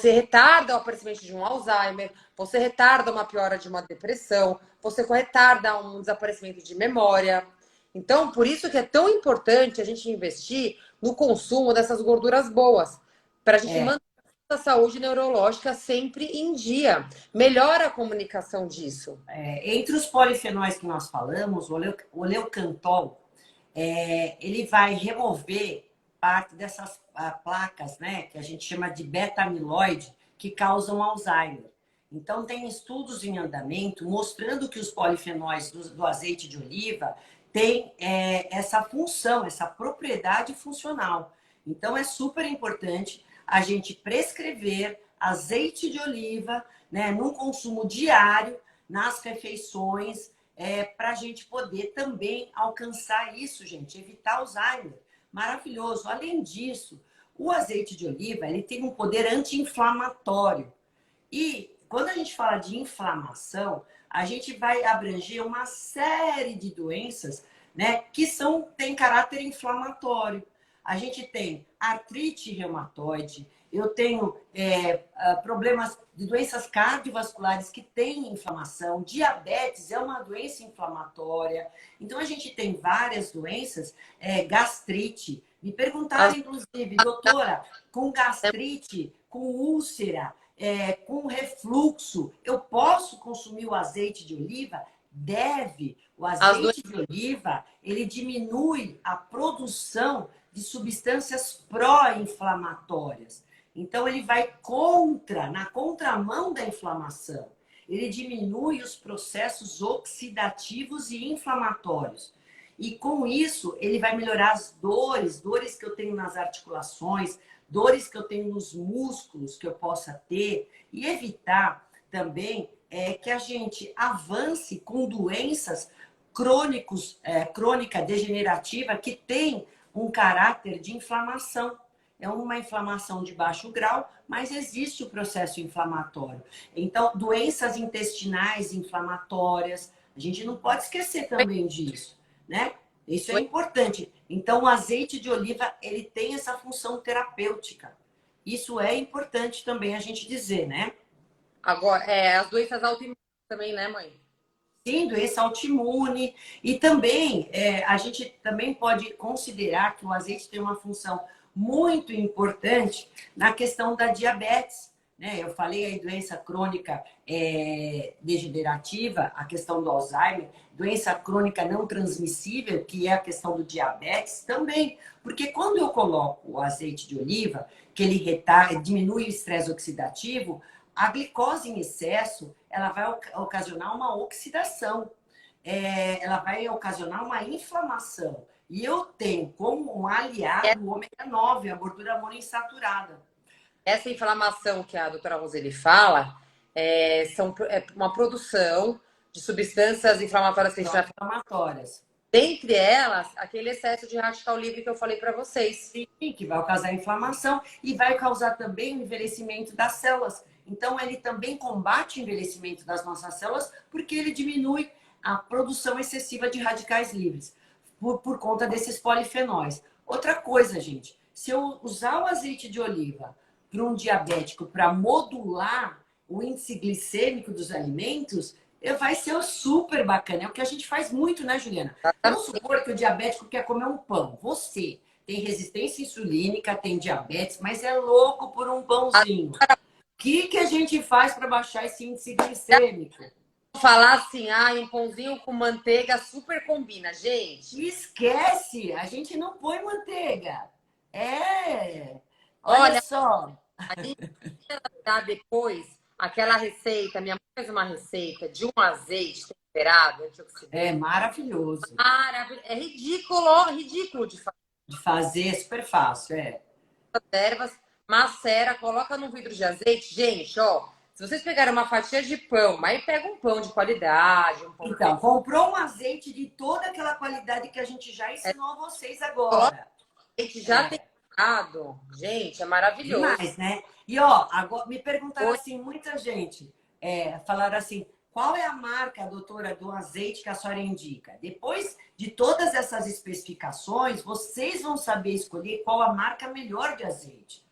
retarda o aparecimento de um Alzheimer, você retarda uma piora de uma depressão, você retarda um desaparecimento de memória. Então, por isso que é tão importante a gente investir no consumo dessas gorduras boas, para a gente É, manter a saúde neurológica sempre em dia. Melhora a comunicação disso. entre os polifenóis que nós falamos, o leucantol, ele vai remover parte dessas placas, né, que a gente chama de beta-amiloide, que causam Alzheimer. Então, tem estudos em andamento mostrando que os polifenóis do azeite de oliva têm essa função, essa propriedade funcional. Então, é super importante a gente prescrever azeite de oliva, né, num consumo diário, nas refeições, para a gente poder também alcançar isso, gente, evitar Alzheimer. Maravilhoso. Além disso, o azeite de oliva ele tem um poder anti-inflamatório. E quando a gente fala de inflamação, a gente vai abranger uma série de doenças, né, que têm caráter inflamatório. A gente tem artrite reumatoide, eu tenho problemas de doenças cardiovasculares que têm inflamação, diabetes é uma doença inflamatória. Então, a gente tem várias doenças, gastrite. Me perguntaram, inclusive, doutora, com gastrite, com úlcera, com refluxo, eu posso consumir o azeite de oliva? Deve. O azeite de oliva, ele diminui a produção de substâncias pró-inflamatórias. Então, ele vai na contramão da inflamação. Ele diminui os processos oxidativos e inflamatórios. E com isso, ele vai melhorar as dores que eu tenho nas articulações, dores que eu tenho nos músculos que eu possa ter, e evitar também que a gente avance com doenças crônica degenerativa que tem um caráter de inflamação. É uma inflamação de baixo grau, mas existe o processo inflamatório. Então, doenças intestinais inflamatórias, a gente não pode esquecer também disso, né? Isso é importante. Então, o azeite de oliva, ele tem essa função terapêutica. Isso é importante também a gente dizer, né? Agora, as doenças autoimunes também, né, mãe? Sim, doença autoimune. E também, a gente também pode considerar que o azeite tem uma função muito importante na questão da diabetes. Né? Eu falei aí doença crônica degenerativa, a questão do Alzheimer, doença crônica não transmissível, que é a questão do diabetes também. Porque quando eu coloco o azeite de oliva, que ele diminui o estresse oxidativo, a glicose em excesso, ela vai ocasionar uma oxidação, ela vai ocasionar uma inflamação. E eu tenho como um aliado o ômega 9, a gordura monoinsaturada. Essa inflamação que a doutora Roseli fala é uma produção de substâncias inflamatórias que a gente vai falar. Inflamatórias. Dentre elas, aquele excesso de radical livre que eu falei para vocês. Sim, que vai causar inflamação e vai causar também o envelhecimento das células. Então, ele também combate o envelhecimento das nossas células porque ele diminui a produção excessiva de radicais livres por conta desses polifenóis. Outra coisa, gente, se eu usar o azeite de oliva para um diabético para modular o índice glicêmico dos alimentos, vai ser super bacana. É o que a gente faz muito, né, Juliana? Vamos supor que o diabético quer comer um pão. Você tem resistência insulínica, tem diabetes, mas é louco por um pãozinho. O que a gente faz para baixar esse índice glicêmico? Falar assim, um pãozinho com manteiga super combina, gente. Esquece, a gente não põe manteiga. Olha Olha só. a gente dá depois aquela receita, minha mãe fez uma receita de um azeite temperado, É maravilhoso. É ridículo de fazer. De fazer, é super fácil, As ervas, macera, coloca num vidro de azeite. Gente, ó, se vocês pegarem uma fatia de pão, mas pega um pão de qualidade, um pão Então, comprou um azeite de toda aquela qualidade que a gente já ensinou a vocês agora. azeite já temperado, gente, é maravilhoso. Demais, né? E ó, agora me perguntaram assim, muita gente falaram assim, Qual é a marca, doutora, do azeite que a senhora indica? Depois de todas essas especificações, vocês vão saber escolher qual a marca melhor de azeite.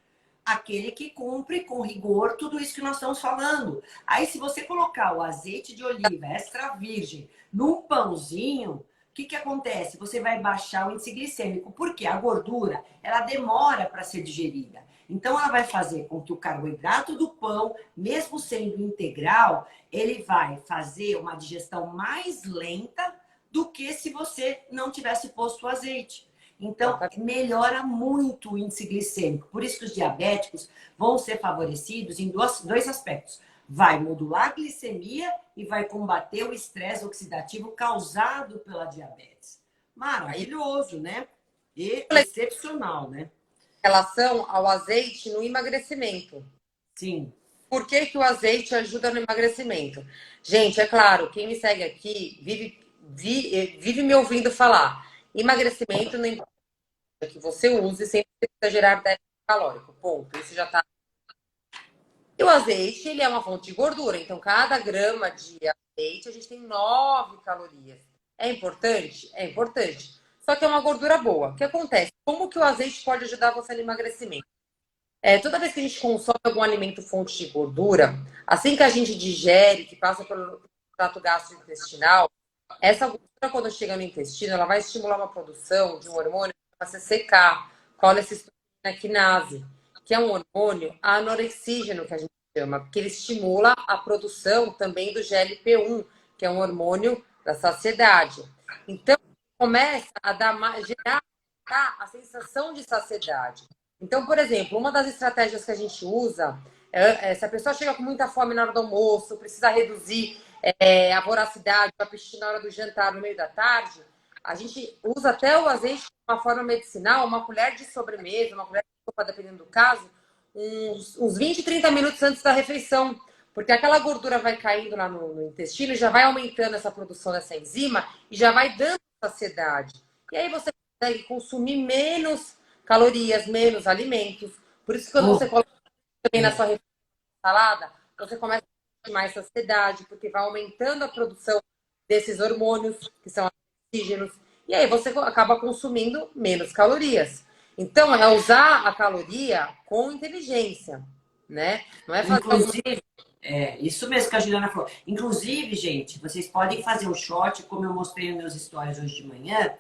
Aquele que cumpre com rigor tudo isso que nós estamos falando. Aí, se você colocar o azeite de oliva extra virgem num pãozinho, o que, que acontece? Você vai baixar o índice glicêmico, porque a gordura ela demora para ser digerida. Então, ela vai fazer com que o carboidrato do pão, mesmo sendo integral, ele vai fazer uma digestão mais lenta do que se você não tivesse posto o azeite. Então, melhora muito o índice glicêmico. Por isso que os diabéticos vão ser favorecidos em dois aspectos. Vai modular a glicemia e vai combater o estresse oxidativo causado pela diabetes. Maravilhoso, né? E excepcional, né? Em relação ao azeite no emagrecimento. Sim. Por que que o azeite ajuda no emagrecimento? Gente, é claro, quem me segue aqui vive me ouvindo falar. Emagrecimento não importa que você use, sempre precisa gerar déficit calórico. Ponto. Isso já tá. E o azeite, ele é uma fonte de gordura. Então, cada grama de azeite, a gente tem 9 calorias. É importante? É importante. Só que é uma gordura boa. O que acontece? Como que o azeite pode ajudar você no emagrecimento? Toda vez que a gente consome algum alimento fonte de gordura, assim que a gente digere, que passa pelo trato gastrointestinal, essa gordura, quando chega no intestino, ela vai estimular uma produção de um hormônio para se secar, colecistoína quinase, que é um hormônio anorexígeno, que a gente chama, porque ele estimula a produção também do GLP-1, que é um hormônio da saciedade. Então, começa a gerar a sensação de saciedade. Então, por exemplo, uma das estratégias que a gente usa se a pessoa chega com muita fome na hora do almoço, precisa reduzir a voracidade, o apetite na hora do jantar, no meio da tarde, a gente usa até o azeite de uma forma medicinal, uma colher de sobremesa, uma colher de sopa, dependendo do caso, uns 20, 30 minutos antes da refeição. Porque aquela gordura vai caindo lá no intestino, já vai aumentando essa produção dessa enzima e já vai dando saciedade. E aí você consegue consumir menos calorias, menos alimentos. Por isso que quando você coloca também na sua salada, você começa a ter mais saciedade, porque vai aumentando a produção desses hormônios, que são oxígenos, e aí você acaba consumindo menos calorias. Então, é usar a caloria com inteligência, né? Não é fazer Inclusive, isso mesmo que a Juliana falou. Inclusive, gente, vocês podem fazer um shot, como eu mostrei nos meus stories hoje de manhã,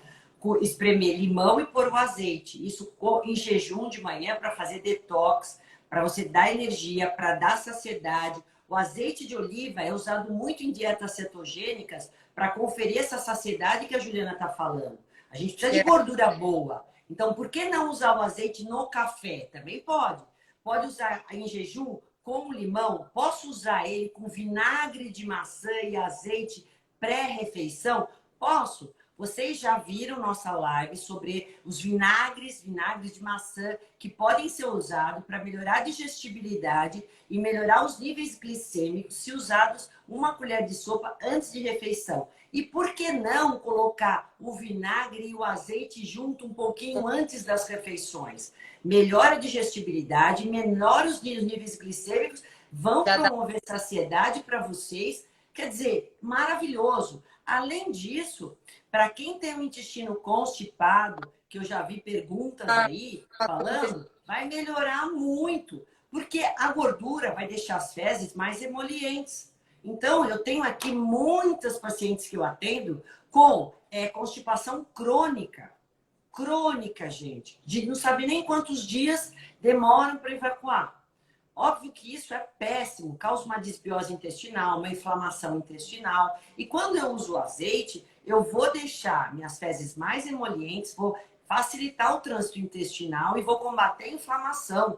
espremer limão e pôr o azeite. Isso em jejum de manhã para fazer detox, para você dar energia, para dar saciedade. O azeite de oliva é usado muito em dietas cetogênicas para conferir essa saciedade que a Juliana está falando. A gente precisa de gordura boa. Então, por que não usar o azeite no café? Também pode. Pode usar em jejum com limão. Posso usar ele com vinagre de maçã e azeite pré-refeição? Posso. Vocês já viram nossa live sobre os vinagres de maçã que podem ser usados para melhorar a digestibilidade e melhorar os níveis glicêmicos se usados uma colher de sopa antes de refeição. E por que não colocar o vinagre e o azeite junto um pouquinho antes das refeições? Melhora a digestibilidade, menora os níveis glicêmicos, vão promover saciedade para vocês. Quer dizer, maravilhoso. Além disso, para quem tem um intestino constipado, que eu já vi perguntas aí falando, vai melhorar muito, porque a gordura vai deixar as fezes mais emolientes. Então, eu tenho aqui muitas pacientes que eu atendo com constipação crônica. Crônica, gente. De não saber nem quantos dias demoram para evacuar. Óbvio que isso é péssimo, causa uma desbiose intestinal, uma inflamação intestinal. E quando eu uso o azeite, eu vou deixar minhas fezes mais emolientes, vou facilitar o trânsito intestinal e vou combater a inflamação.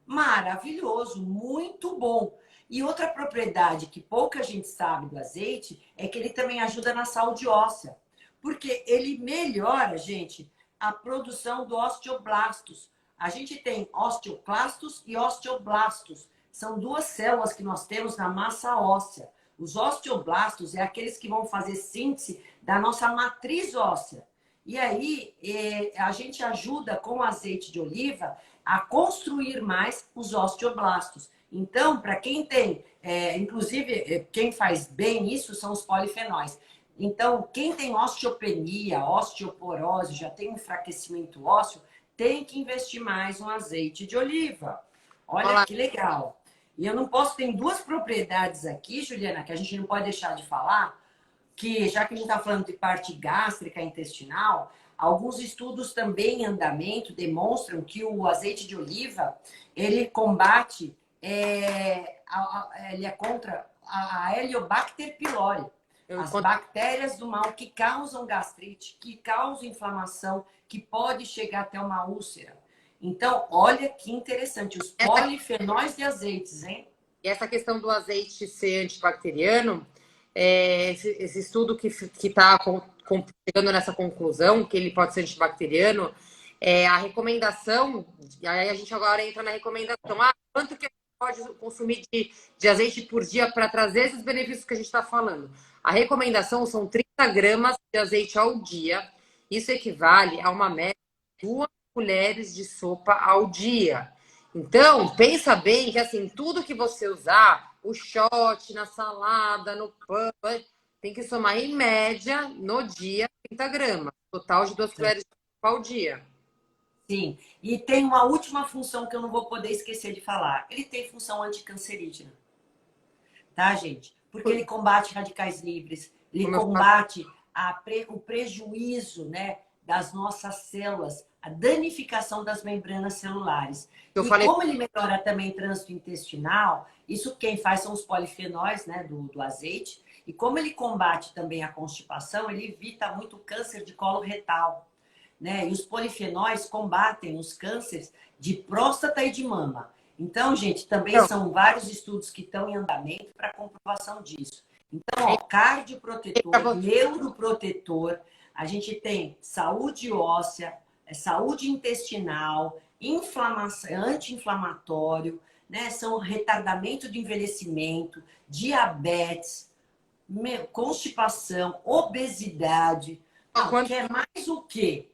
Maravilhoso, muito bom. E outra propriedade que pouca gente sabe do azeite é que ele também ajuda na saúde óssea. Porque ele melhora, gente, a produção do osteoblastos. A gente tem osteoclastos e osteoblastos. São duas células que nós temos na massa óssea. Os osteoblastos é aqueles que vão fazer síntese da nossa matriz óssea. E aí, a gente ajuda com o azeite de oliva a construir mais os osteoblastos. Então, para quem tem, inclusive, quem faz bem isso são os polifenóis. Então, quem tem osteopenia, osteoporose, já tem enfraquecimento ósseo, tem que investir mais no azeite de oliva. Olha Olá. que legal. E eu não posso, tem duas propriedades aqui, Juliana, que a gente não pode deixar de falar, que já que a gente está falando de parte gástrica intestinal, alguns estudos também em andamento demonstram que o azeite de oliva, ele combate, ele é contra a Heliobacter pylori, Eu as encontro... bactérias do mal que causam gastrite, que causam inflamação, que pode chegar até uma úlcera. Então, olha que interessante, os polifenóis de azeites, hein? E essa questão do azeite ser antibacteriano, esse estudo que está chegando nessa conclusão, que ele pode ser antibacteriano, a recomendação, e aí a gente agora entra na recomendação, quanto que a gente pode consumir de azeite por dia para trazer esses benefícios que a gente está falando? A recomendação são 30 gramas de azeite ao dia, isso equivale a uma média de 2 colheres de sopa ao dia. Então, pensa bem que assim, tudo que você usar, o shot, na salada, no pão, tem que somar em média no dia 30 gramas. Total de 2 colheres de sopa ao dia. Sim, e tem uma última função que eu não vou poder esquecer de falar. Ele tem função anticancerígena, tá, gente? Porque ele combate radicais livres, ele Como eu falo, combate o prejuízo, né, das nossas células, a danificação das membranas celulares. eu E falei, como ele melhora também trânsito intestinal, isso quem faz são os polifenóis, né, do azeite. E como ele combate também a constipação, ele evita muito câncer de colo retal, né? E os polifenóis combatem os cânceres de próstata e de mama. Então, gente, também não, são vários estudos que estão em andamento para comprovação disso. Então, ó, cardioprotetor, neuroprotetor, a gente tem saúde óssea, saúde intestinal, inflamação, anti-inflamatório, né? São retardamento de envelhecimento, diabetes, constipação, obesidade. Não, quanto quer mais o quê?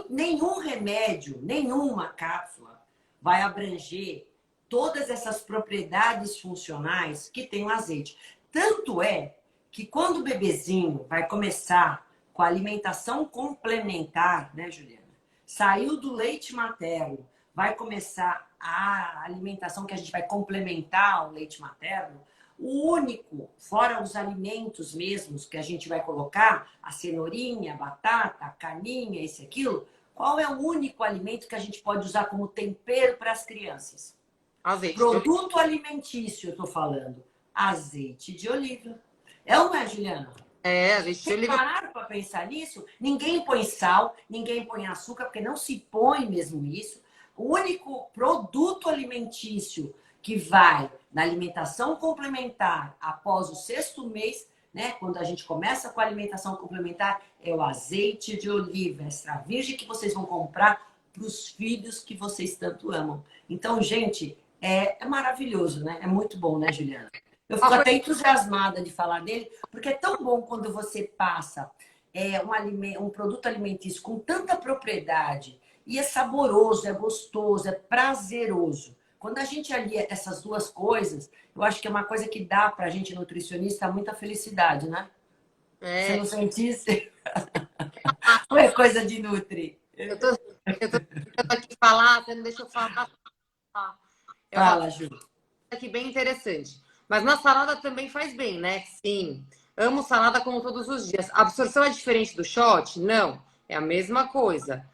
Nenhum remédio, nenhuma cápsula vai abranger todas essas propriedades funcionais que tem o azeite. Tanto é que quando o bebezinho vai começar com a alimentação complementar, né, Juliana? Saiu do leite materno, vai começar a alimentação que a gente vai complementar o leite materno, o único, fora os alimentos mesmos que a gente vai colocar, a cenourinha, a batata, a carninha, esse aquilo, qual é o único alimento que a gente pode usar como tempero para as crianças? azeite. Produto alimentício, eu estou falando. Azeite de oliva. É ou não é, Juliana? Azeite de Vocês oliva. pararam para pensar nisso? Ninguém põe sal, ninguém põe açúcar, porque não se põe mesmo isso. O único produto alimentício que vai na alimentação complementar após o 6º mês, né, quando a gente começa com a alimentação complementar, é o azeite de oliva extra virgem que vocês vão comprar para os filhos que vocês tanto amam. Então, gente, é maravilhoso, né? É muito bom, né, Juliana? Eu fico até entusiasmada de falar dele, porque é tão bom quando você passa um produto alimentício com tanta propriedade e é saboroso, é gostoso, é prazeroso. Quando a gente alia essas duas coisas, eu acho que é uma coisa que dá pra gente, nutricionista, muita felicidade, né? Você não sente isso? Ou é coisa de nutri? Eu tô tentando aqui falar, você não deixa eu falar. É uma Fala, coisa Ju. aqui bem interessante. Mas na salada também faz bem, né? Sim. Amo salada como todos os dias. A absorção é diferente do shot? Não. É a mesma coisa.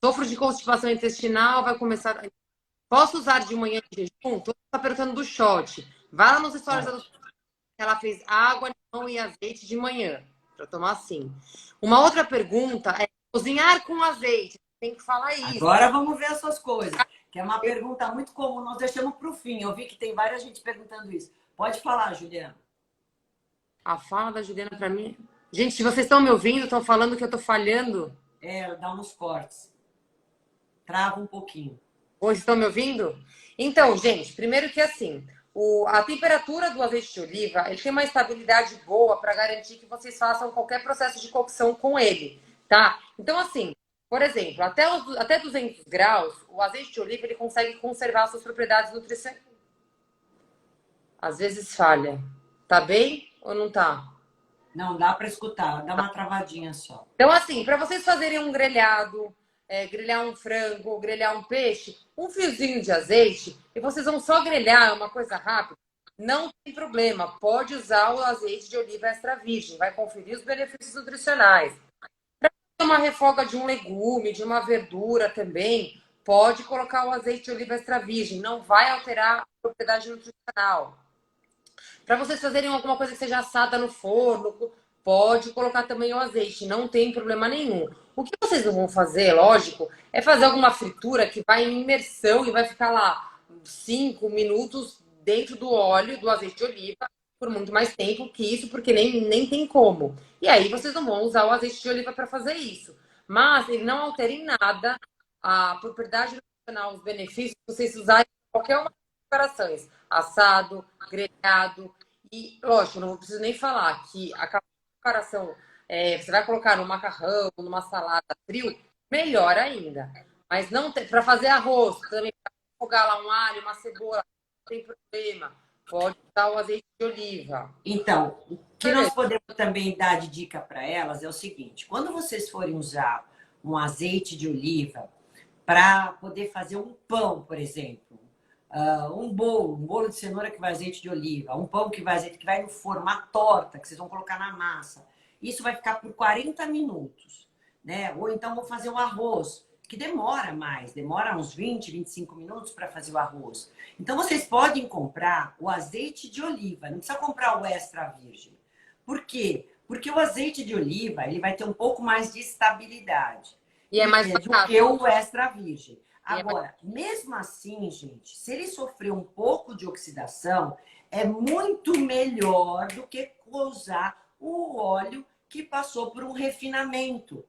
Sofro de constipação intestinal, vai começar. Posso usar de manhã em jejum? Tô apertando do shot. Vai lá nos stories da doutora, ela fez água, limão e azeite de manhã. Para tomar assim. Uma outra pergunta é cozinhar com azeite. Tem que falar isso. Agora vamos ver as suas coisas, que é uma pergunta muito comum, nós deixamos para o fim. Eu vi que tem várias gente perguntando isso. Pode falar, Juliana. A fala da Juliana para mim. Gente, se vocês estão me ouvindo, estão falando que eu estou falhando. Dá uns cortes. Trava um pouquinho. Hoje estão me ouvindo? Então, gente, primeiro que assim, a temperatura do azeite de oliva, ele tem uma estabilidade boa para garantir que vocês façam qualquer processo de cocção com ele, tá? Então, assim, por exemplo, até 200 graus, o azeite de oliva ele consegue conservar suas propriedades nutricionais. Às vezes falha. Tá bem ou não tá? Não dá para escutar, dá uma travadinha só. Então, assim, para vocês fazerem um grelhado, grelhar um frango, grelhar um peixe, um fiozinho de azeite, e vocês vão só grelhar, é uma coisa rápida, não tem problema. Pode usar o azeite de oliva extra virgem, vai conferir os benefícios nutricionais. Uma refoga de um legume, de uma verdura também, pode colocar o azeite de oliva extra virgem, não vai alterar a propriedade nutricional. Para vocês fazerem alguma coisa que seja assada no forno, pode colocar também o azeite, não tem problema nenhum. O que vocês não vão fazer, lógico, é fazer alguma fritura que vai em imersão e vai ficar lá 5 minutos dentro do óleo, do azeite de oliva, por muito mais tempo que isso, porque nem tem como. E aí vocês não vão usar o azeite de oliva para fazer isso. Mas ele não altera em nada a propriedade nutricional, os benefícios que vocês usarem em qualquer uma das preparações. Assado, grelhado. E, lógico, não preciso nem falar que a preparação, você vai colocar no macarrão, numa salada frio, melhor ainda. Mas não para fazer arroz, também para jogar lá um alho, uma cebola, não tem problema. Pode usar o azeite de oliva. Então, o que nós podemos também dar de dica para elas é o seguinte: quando vocês forem usar um azeite de oliva para poder fazer um pão, por exemplo, um bolo de cenoura que vai azeite de oliva, um pão que vai azeite, que vai no forno, uma torta que vocês vão colocar na massa. Isso vai ficar por 40 minutos, né? Ou então vou fazer um arroz, que demora mais, demora uns 20, 25 minutos para fazer o arroz. Então vocês podem comprar o azeite de oliva, não precisa comprar o extra virgem. Por quê? Porque o azeite de oliva, ele vai ter um pouco mais de estabilidade E é mais do barato. que o extra virgem. Agora, mesmo assim, gente, se ele sofrer um pouco de oxidação, é muito melhor do que usar o óleo que passou por um refinamento.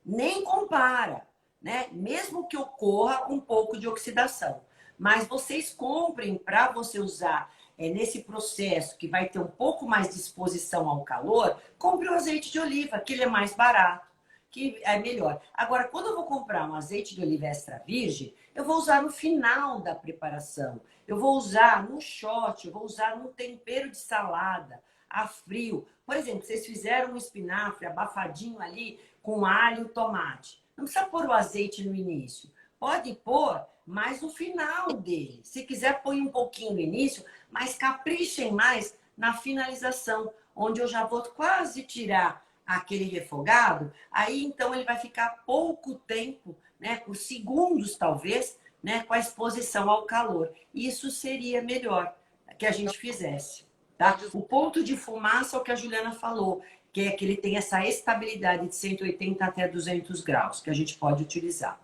Nem compara, né? Mesmo que ocorra um pouco de oxidação. Mas vocês comprem para você usar nesse processo que vai ter um pouco mais de exposição ao calor, compre o azeite de oliva, que ele é mais barato, que é melhor. Agora, quando eu vou comprar um azeite de oliva extra virgem, eu vou usar no final da preparação. Eu vou usar no shot, eu vou usar no tempero de salada, a frio. Por exemplo, vocês fizeram um espinafre abafadinho ali com alho e tomate. Não precisa pôr o azeite no início. Pode pôr, mas no final dele. Se quiser, põe um pouquinho no início, mas caprichem mais na finalização, onde eu já vou quase tirar aquele refogado, aí então ele vai ficar pouco tempo, né, por segundos talvez, né, com a exposição ao calor. Isso seria melhor que a gente fizesse, tá? O ponto de fumaça é o que a Juliana falou, que é que ele tem essa estabilidade de 180 até 200 graus, que a gente pode utilizar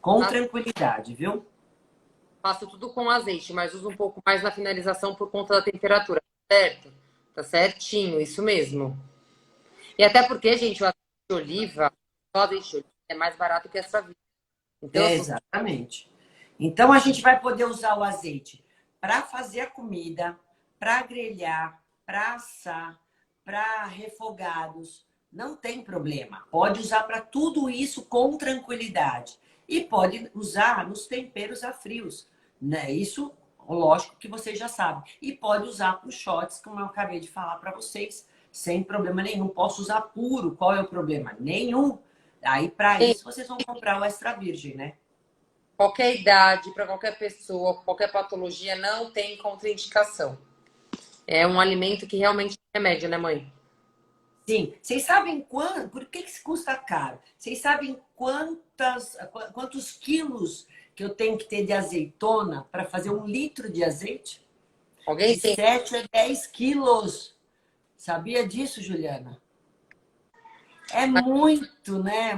com tranquilidade, viu? Faço tudo com azeite, mas uso um pouco mais na finalização por conta da temperatura, certo? Tá certinho, isso mesmo. E até porque, gente, o azeite de oliva, só azeite de oliva é mais barato que essa vida. Então, Exatamente. Então a gente vai poder usar o azeite para fazer a comida, para grelhar, para assar, para refogados. Não tem problema. Pode usar para tudo isso com tranquilidade. E pode usar nos temperos a frios, né? Isso, lógico que vocês já sabem. E pode usar para os shots, como eu acabei de falar para vocês, sem problema nenhum. Posso usar puro, qual é o problema? Nenhum. Aí, para isso, vocês vão comprar o extra virgem, né? qualquer idade, para qualquer pessoa, qualquer patologia, não tem contraindicação. É um alimento que realmente é remédio, né, mãe? Sim. Vocês sabem quanto? Por que isso custa caro? Vocês sabem quantos quilos que eu tenho que ter de azeitona para fazer 1 litro de azeite? Alguém De tem? 7 a 10 quilos. Sabia disso, Juliana? É muito, né?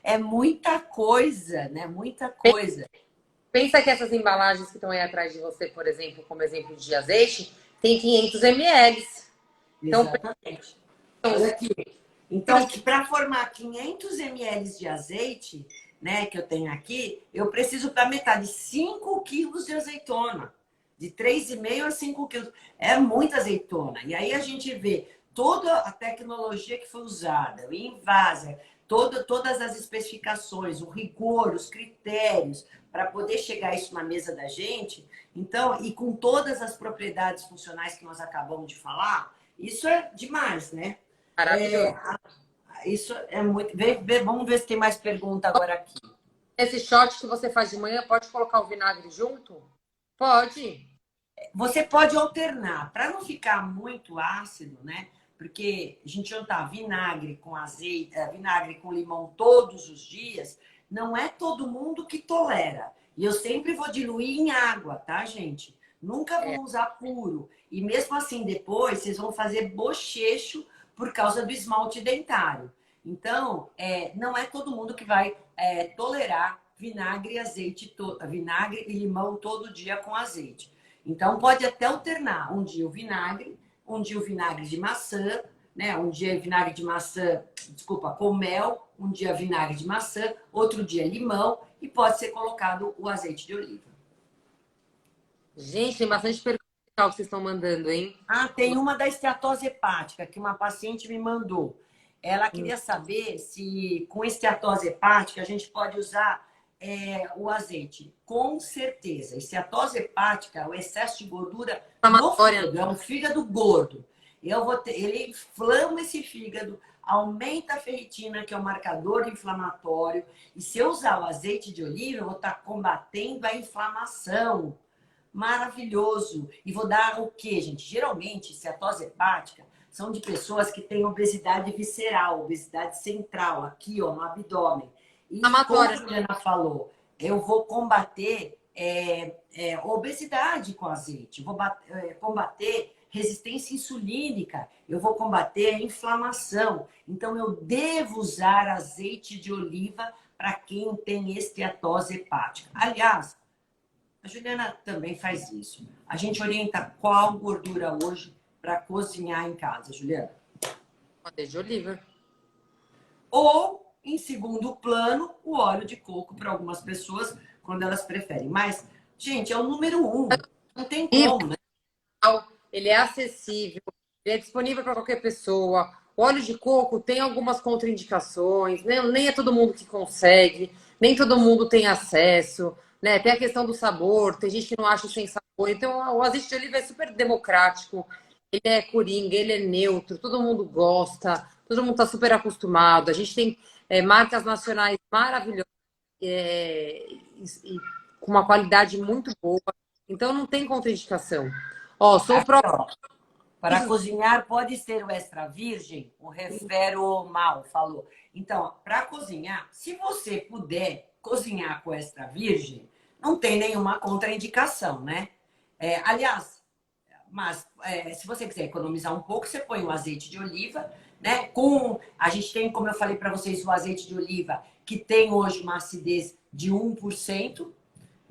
É muita coisa, né? Muita coisa. Pensa que essas embalagens que estão aí atrás de você, por exemplo, como exemplo de azeite, tem 500 ml. Então, Exatamente. Olha aqui. Então, que para formar 500 ml de azeite, né, que eu tenho aqui, eu preciso para metade 5 quilos de azeitona. De 3,5 a 5 quilos. É muita azeitona. E aí a gente vê toda a tecnologia que foi usada, o invasa, todas as especificações, o rigor, os critérios, para poder chegar isso na mesa da gente. Então, e com todas as propriedades funcionais que nós acabamos de falar, isso é demais, né? Maravilhoso. Isso é muito. Vamos ver se tem mais pergunta agora aqui. Esse shot que você faz de manhã, pode colocar o vinagre junto? Pode. Você pode alternar, para não ficar muito ácido, né? Porque a gente juntar vinagre com azeite, vinagre com limão todos os dias, não é todo mundo que tolera. E eu sempre vou diluir em água, tá, gente? Nunca vou usar puro. E mesmo assim, depois, vocês vão fazer bochecho por causa do esmalte dentário. Então, não é todo mundo que vai tolerar vinagre e azeite, vinagre e limão todo dia com azeite. Então, pode até alternar. Um dia o vinagre de maçã, né? Um dia vinagre de maçã, desculpa, com mel, um dia vinagre de maçã, outro dia limão e pode ser colocado o azeite de oliva. Gente, tem bastante pergunta que vocês estão mandando, hein? Ah, tem uma da esteatose hepática que uma paciente me mandou. Ela queria saber se com esteatose hepática a gente pode usar o azeite. Com certeza. Esteatose hepática, o excesso de gordura no fígado, é um fígado gordo. Ele inflama esse fígado, aumenta a ferritina, que é o marcador inflamatório. E se eu usar o azeite de oliva, eu vou estar combatendo a inflamação. Maravilhoso. E vou dar o quê, gente? Geralmente, esteatose hepática são de pessoas que têm obesidade visceral, obesidade central, aqui, ó, no abdômen. E como a Juliana falou, eu vou combater obesidade com azeite, vou combater resistência insulínica, eu vou combater a inflamação. Então, eu devo usar azeite de oliva para quem tem esteatose hepática. Aliás, a Juliana também faz isso. A gente orienta qual gordura hoje para cozinhar em casa, Juliana? Azeite de oliva. Ou, em segundo plano, o óleo de coco para algumas pessoas, quando elas preferem. Mas, gente, é o número 1. Não tem como, né? Ele é acessível, ele é disponível para qualquer pessoa. O óleo de coco tem algumas contraindicações, né? Nem é todo mundo que consegue, nem todo mundo tem acesso, né? Tem a questão do sabor, tem gente que não acha sem sabor. Então, o azeite de oliva é super democrático, ele é coringa, ele é neutro, todo mundo gosta, todo mundo está super acostumado. A gente tem marcas nacionais maravilhosas e com uma qualidade muito boa. Então, não tem contraindicação. Ó, sou o próprio. Para cozinhar pode ser o extra virgem, o Refero Mal falou. Então, para cozinhar, se você puder cozinhar com extra virgem, não tem nenhuma contraindicação, né? Aliás, mas se você quiser economizar um pouco, você põe o azeite de oliva, né? A gente tem, como eu falei para vocês, o azeite de oliva que tem hoje uma acidez de 1%.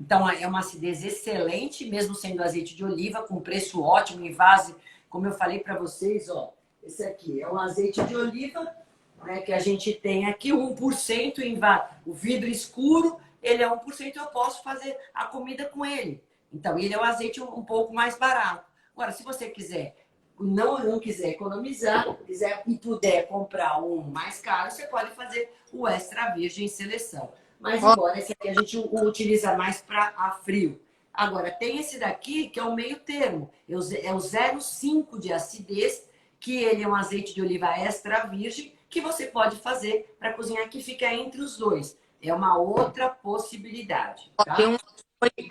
Então, é uma acidez excelente, mesmo sendo azeite de oliva, com preço ótimo, em vase. Como eu falei para vocês, ó, esse aqui é um azeite de oliva, né, que a gente tem aqui, 1% em vase. O vidro escuro, ele é 1%, eu posso fazer a comida com ele. Então, ele é um azeite um pouco mais barato. Agora, se você quiser, não quiser economizar, quiser e puder comprar um mais caro, você pode fazer o extra virgem seleção. Mas embora esse aqui a gente o utiliza mais para a frio. Agora, tem esse daqui que é o meio termo. É o 0,5 de acidez, que ele é um azeite de oliva extra virgem, que você pode fazer para cozinhar, que fica entre os dois. É uma outra possibilidade. Tá?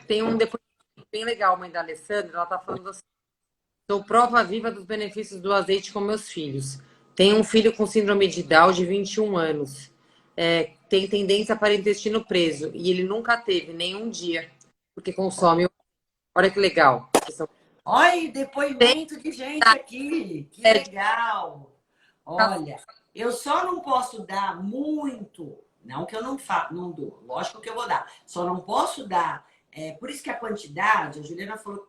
Tem um depoimento bem legal, mãe da Alessandra. Ela tá falando assim: sou prova viva dos benefícios do azeite com meus filhos. Tenho um filho com síndrome de Down de 21 anos. Tem tendência para intestino preso. E ele nunca teve nenhum dia, porque consome. Olha que legal. Olha, depoimento de gente aqui. Que legal. Olha, eu só não posso dar muito. Não que eu não dou. Lógico que eu vou dar. Só não posso dar. Por isso que a quantidade, a Juliana falou,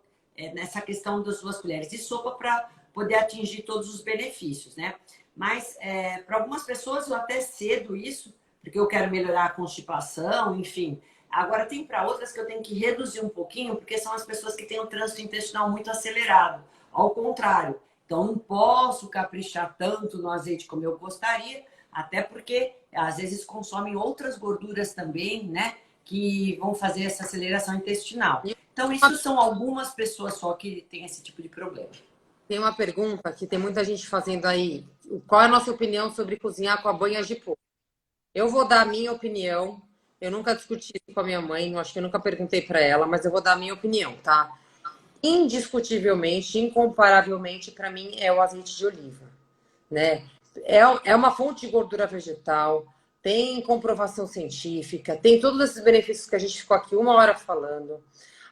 nessa questão das 2 colheres de sopa para poder atingir todos os benefícios, né? Mas para algumas pessoas eu até cedo isso, porque eu quero melhorar a constipação, enfim. Agora tem para outras que eu tenho que reduzir um pouquinho, porque são as pessoas que têm o trânsito intestinal muito acelerado. Ao contrário. Então não posso caprichar tanto no azeite como eu gostaria, até porque às vezes consomem outras gorduras também, né? Que vão fazer essa aceleração intestinal. Então, isso são algumas pessoas só que têm esse tipo de problema. Tem uma pergunta que tem muita gente fazendo aí. Qual é a nossa opinião sobre cozinhar com a banha de porco? Eu vou dar a minha opinião. Eu nunca discuti isso com a minha mãe, acho que eu nunca perguntei para ela, mas eu vou dar a minha opinião, tá? Indiscutivelmente, incomparavelmente, para mim, é o azeite de oliva, né? É uma fonte de gordura vegetal, tem comprovação científica, tem todos esses benefícios que a gente ficou aqui 1 hora falando.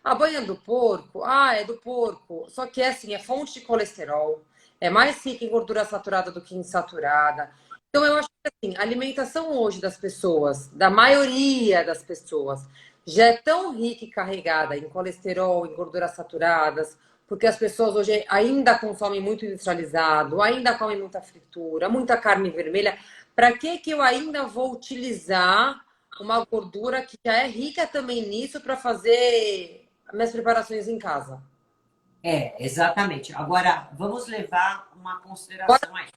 A banha do porco, é do porco, só que é assim, é fonte de colesterol, é mais rica em gordura saturada do que insaturada. Então, eu acho que assim, a alimentação hoje das pessoas, da maioria das pessoas, já é tão rica e carregada em colesterol, em gorduras saturadas, porque as pessoas hoje ainda consomem muito industrializado, ainda comem muita fritura, muita carne vermelha. Para que eu ainda vou utilizar uma gordura que já é rica também nisso para fazer minhas preparações em casa? Exatamente. Agora, vamos levar uma consideração aí.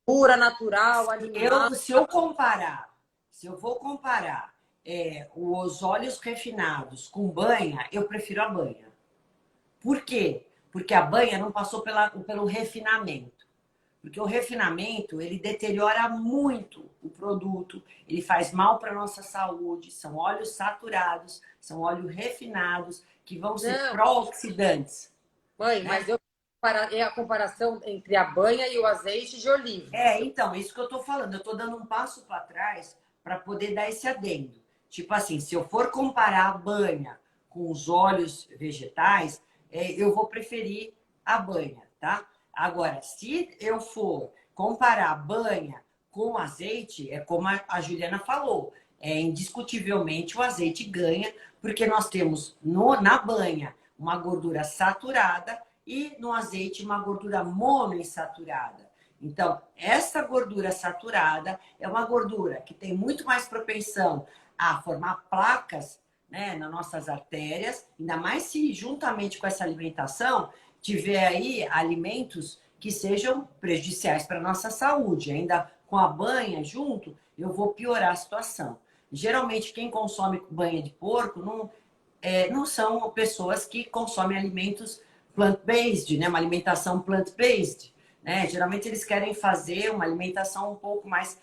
Pura, natural, animal. Se eu vou comparar os óleos refinados com banha, eu prefiro a banha. Por quê? Porque a banha não passou pelo refinamento. Porque o refinamento, ele deteriora muito o produto, ele faz mal para a nossa saúde, são óleos saturados, são óleos refinados, que vão ser pró-oxidantes. Mãe, mas é a comparação entre a banha e o azeite de oliva. Então, isso que eu tô falando. Eu tô dando um passo para trás para poder dar esse adendo. Tipo assim, se eu for comparar a banha com os óleos vegetais, eu vou preferir a banha, tá? Agora, se eu for comparar a banha com azeite, é como a Juliana falou, indiscutivelmente o azeite ganha, porque nós temos na banha uma gordura saturada e no azeite uma gordura monoinsaturada. Então, essa gordura saturada é uma gordura que tem muito mais propensão a formar placas, né, nas nossas artérias, ainda mais se juntamente com essa alimentação tiver aí alimentos que sejam prejudiciais para a nossa saúde. Ainda com a banha junto, eu vou piorar a situação. Geralmente, quem consome banha de porco não são pessoas que consomem alimentos plant-based, né? Uma alimentação plant-based. Né? Geralmente eles querem fazer uma alimentação um pouco mais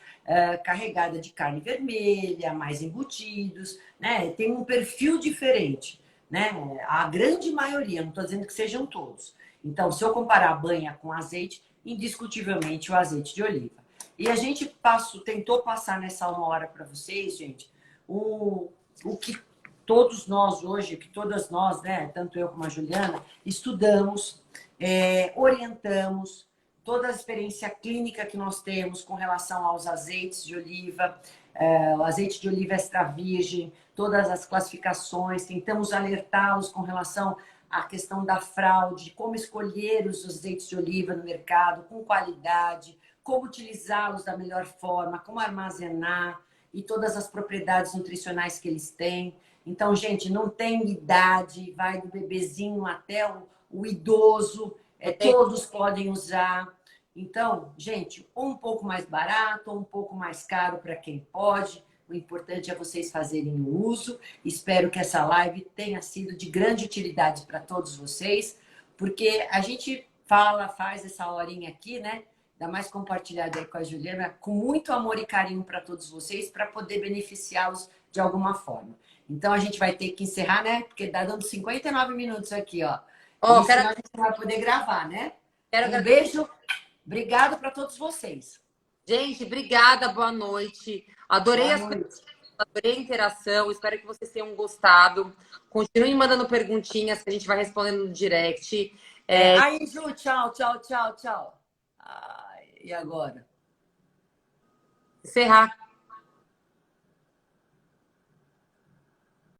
carregada de carne vermelha, mais embutidos, né? Tem um perfil diferente, né? A grande maioria, não estou dizendo que sejam todos. Então, se eu comparar a banha com azeite, indiscutivelmente o azeite de oliva. E a gente tentou passar nessa 1 hora para vocês, gente, o que todos nós hoje, que todas nós, né, tanto eu como a Juliana, estudamos, orientamos, toda a experiência clínica que nós temos com relação aos azeites de oliva, o azeite de oliva extra virgem, todas as classificações, tentamos alertá-los com relação à questão da fraude, como escolher os azeites de oliva no mercado com qualidade, como utilizá-los da melhor forma, como armazenar e todas as propriedades nutricionais que eles têm. Então, gente, não tem idade, vai do bebezinho até o idoso, todos podem usar. Então, gente, ou um pouco mais barato, ou um pouco mais caro para quem pode. O importante é vocês fazerem o uso. Espero que essa live tenha sido de grande utilidade para todos vocês, porque a gente faz essa horinha aqui, né? Ainda mais compartilhada aí com a Juliana, com muito amor e carinho para todos vocês, para poder beneficiá-los de alguma forma. Então, a gente vai ter que encerrar, né? Porque tá dando 59 minutos aqui, ó. E senão a gente não vai poder gravar, né? Um beijo. Obrigado para todos vocês. Gente, obrigada. Boa noite. Adorei adorei a interação. Espero que vocês tenham gostado. Continuem mandando perguntinhas que a gente vai respondendo no direct. Aí, Ju, tchau, tchau, tchau, tchau. E agora? Encerrar.